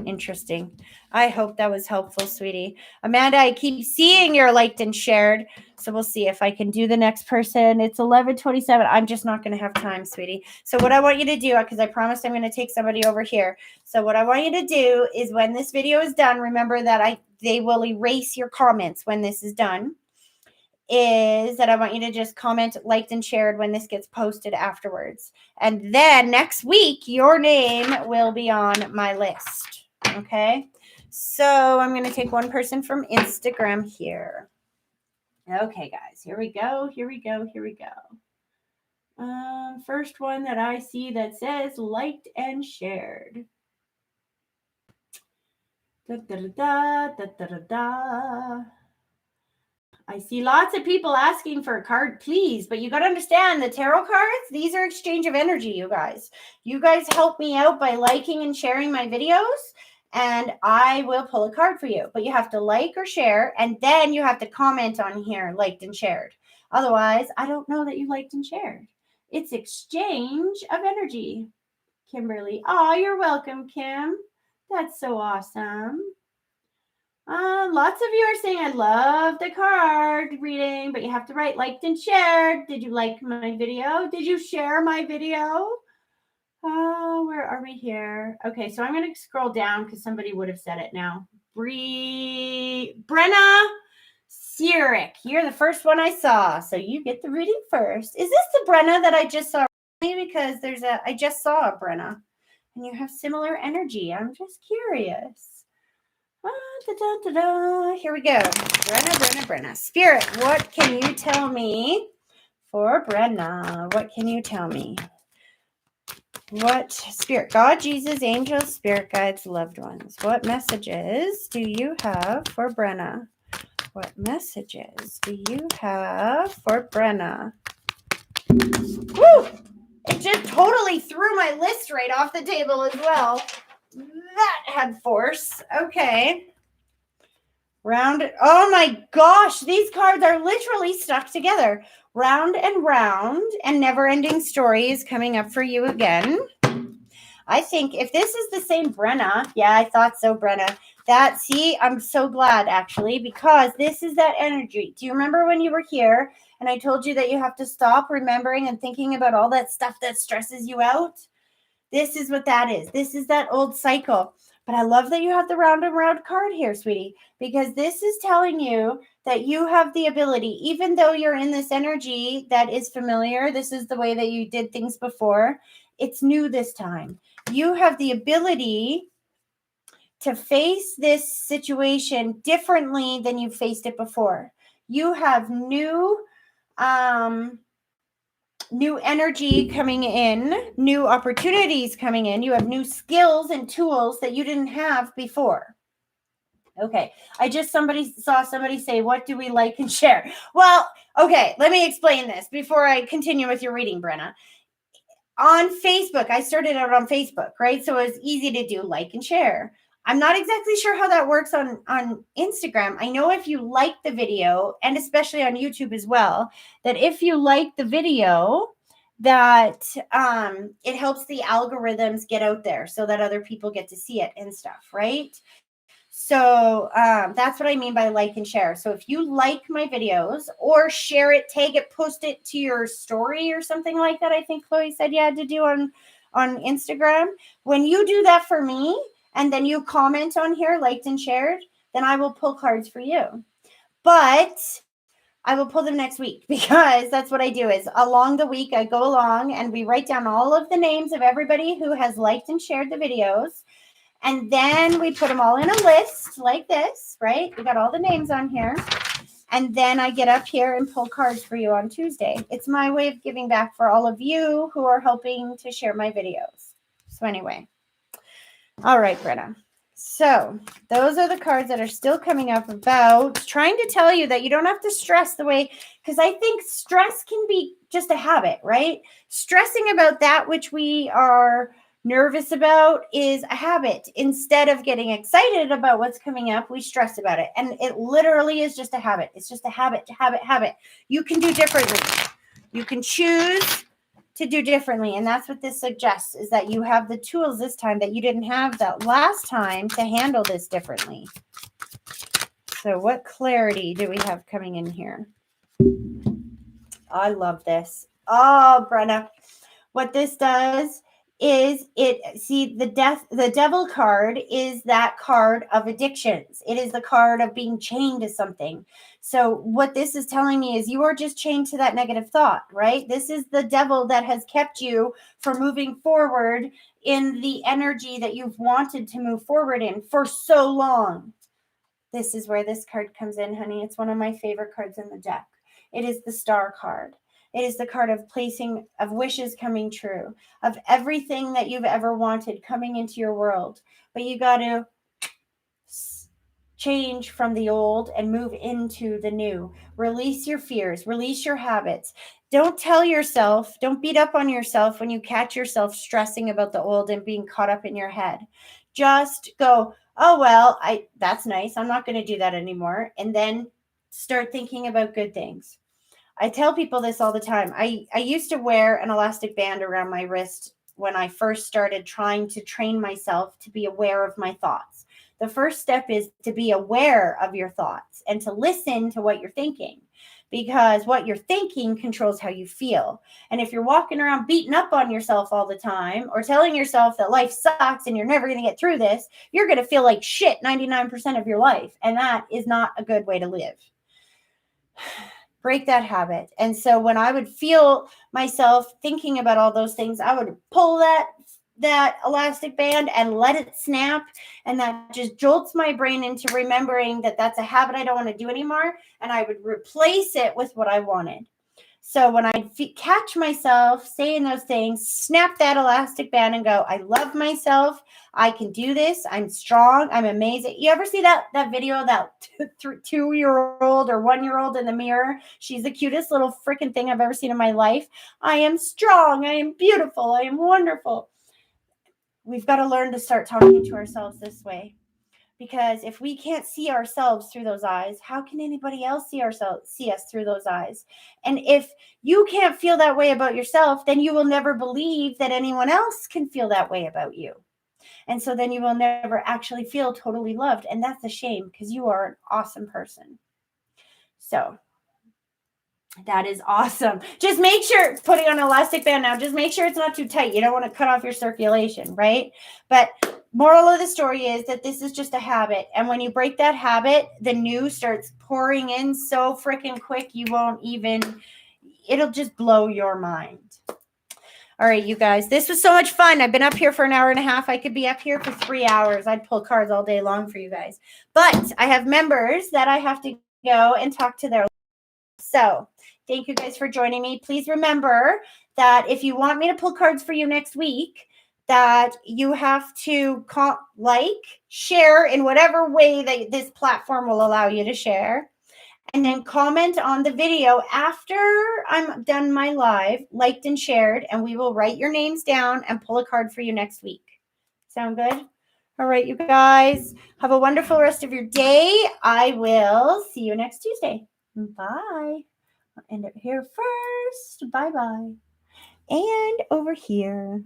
Interesting. I hope that was helpful, sweetie. Amanda, I keep seeing you're liked and shared. So we'll see if I can do the next person. It's 11:27. I'm just not going to have time, sweetie. So what I want you to do, because I promised I'm going to take somebody over here. So what I want you to do is when this video is done, remember that they will erase your comments when this is done. Is that I want you to just comment, liked, and shared when this gets posted afterwards. And then next week, your name will be on my list. Okay? So I'm going to take one person from Instagram here. Okay, guys. Here we go. Here we go. Here we go. First one that I see that says liked and shared. Da, da, da, da, da, da, da. I see lots of people asking for a card, please. But you got to understand the tarot cards, these are exchange of energy, you guys. You guys help me out by liking and sharing my videos, and I will pull a card for you. But you have to like or share, and then you have to comment on here, liked and shared. Otherwise, I don't know that you liked and shared. It's exchange of energy. Kimberly. Oh, you're welcome, Kim. That's so awesome. Lots of you are saying I love the card reading, but you have to write liked and shared. Did you like my video? Did you share my video? Oh, where are we here? Okay, so I'm going to scroll down because somebody would have said it now. Brenna Sierick. You're the first one I saw, so you get the reading first. Is this the Brenna that I just saw? Because I just saw a Brenna, and you have similar energy. I'm just curious. Here we go. Brenna. Spirit, what can you tell me for Brenna? What can you tell me? What spirit, God, Jesus, angels, spirit guides, loved ones, what messages do you have for Brenna? What messages do you have for Brenna? Woo! It just totally threw my list right off the table as well. That had force. Okay. Oh my gosh, these cards are literally stuck together. Round and never-ending story is coming up for you again. I think if this is the same Brenna, yeah, I thought so, Brenna. I'm so glad actually, because this is that energy. Do you remember when you were here and I told you that you have to stop remembering and thinking about all that stuff that stresses you out? This is what that is. This is that old cycle. But I love that you have the round and round card here, sweetie, because this is telling you that you have the ability, even though you're in this energy that is familiar, this is the way that you did things before, it's new this time. You have the ability to face this situation differently than you faced it before. You have new energy coming in, new opportunities coming in. You have new skills and tools that you didn't have before. Okay. Saw somebody say, what do we like and share? Well, okay. Let me explain this before I continue with your reading, Brenna. On Facebook, I started out on Facebook, right? So it was easy to do like and share. I'm not exactly sure how that works on Instagram. I know if you like the video, and especially on YouTube as well, that if you like the video, that it helps the algorithms get out there so that other people get to see it and stuff, right? So that's what I mean by like and share. So if you like my videos or share it, tag it, post it to your story or something like that, I think Chloe said you had to do on Instagram. When you do that for me, and then you comment on here, liked and shared, then I will pull cards for you. But I will pull them next week, because that's what I do is along the week, I go along and we write down all of the names of everybody who has liked and shared the videos. And then we put them all in a list like this, right? We got all the names on here. And then I get up here and pull cards for you on Tuesday. It's my way of giving back for all of you who are helping to share my videos. So anyway. All right, Brenna. So those are the cards that are still coming up about trying to tell you that you don't have to stress the way, because I think stress can be just a habit, right? Stressing about that which we are nervous about is a habit. Instead of getting excited about what's coming up, we stress about it. And it literally is just a habit. It's just a habit. You can do differently. You can choose to do differently. And that's what this suggests, is that you have the tools this time that you didn't have that last time to handle this differently. So what clarity do we have coming in here? I love this. Oh, Brenna. What this does is the devil card is that card of addictions. It is the card of being chained to something. So what this is telling me is you are just chained to that negative thought, right? This is the devil that has kept you from moving forward in the energy that you've wanted to move forward in for so long. This is where this card comes in, honey. It's one of my favorite cards in the deck. It is the Star card. It is the card of of wishes coming true, of everything that you've ever wanted coming into your world. But you got to change from the old and move into the new. Release your fears, release your habits. Don't beat up on yourself when you catch yourself stressing about the old and being caught up in your head. Just go, oh, well, that's nice. I'm not going to do that anymore. And then start thinking about good things. I tell people this all the time. I used to wear an elastic band around my wrist when I first started trying to train myself to be aware of my thoughts. The first step is to be aware of your thoughts and to listen to what you're thinking, because what you're thinking controls how you feel. And if you're walking around beating up on yourself all the time or telling yourself that life sucks and you're never going to get through this, you're going to feel like shit 99% of your life. And that is not a good way to live. Break that habit. And so when I would feel myself thinking about all those things, I would pull that elastic band and let it snap. And that just jolts my brain into remembering that that's a habit I don't want to do anymore. And I would replace it with what I wanted. So when I catch myself saying those things, snap that elastic band and go, I love myself. I can do this. I'm strong. I'm amazing. You ever see that video of that 2-year-old or 1-year-old in the mirror? She's the cutest little freaking thing I've ever seen in my life. I am strong. I am beautiful. I am wonderful. We've got to learn to start talking to ourselves this way. Because if we can't see ourselves through those eyes, how can anybody else see us through those eyes? And if you can't feel that way about yourself, then you will never believe that anyone else can feel that way about you. And so then you will never actually feel totally loved. And that's a shame, because you are an awesome person. So that is awesome. Just make sure, putting on an elastic band now, just make sure it's not too tight. You don't want to cut off your circulation, right? But moral of the story is that this is just a habit. And when you break that habit, the new starts pouring in so freaking quick, it'll just blow your mind. All right, you guys, this was so much fun. I've been up here for an hour and a half. I could be up here for 3 hours. I'd pull cards all day long for you guys. But I have members that I have to go and talk to their. So thank you guys for joining me. Please remember that if you want me to pull cards for you next week, that you have to share in whatever way that this platform will allow you to share. And then comment on the video after I'm done my live, liked and shared, and we will write your names down and pull a card for you next week. Sound good? All right, you guys, have a wonderful rest of your day. I will see you next Tuesday. Bye. I'll end it here first. Bye-bye. And over here.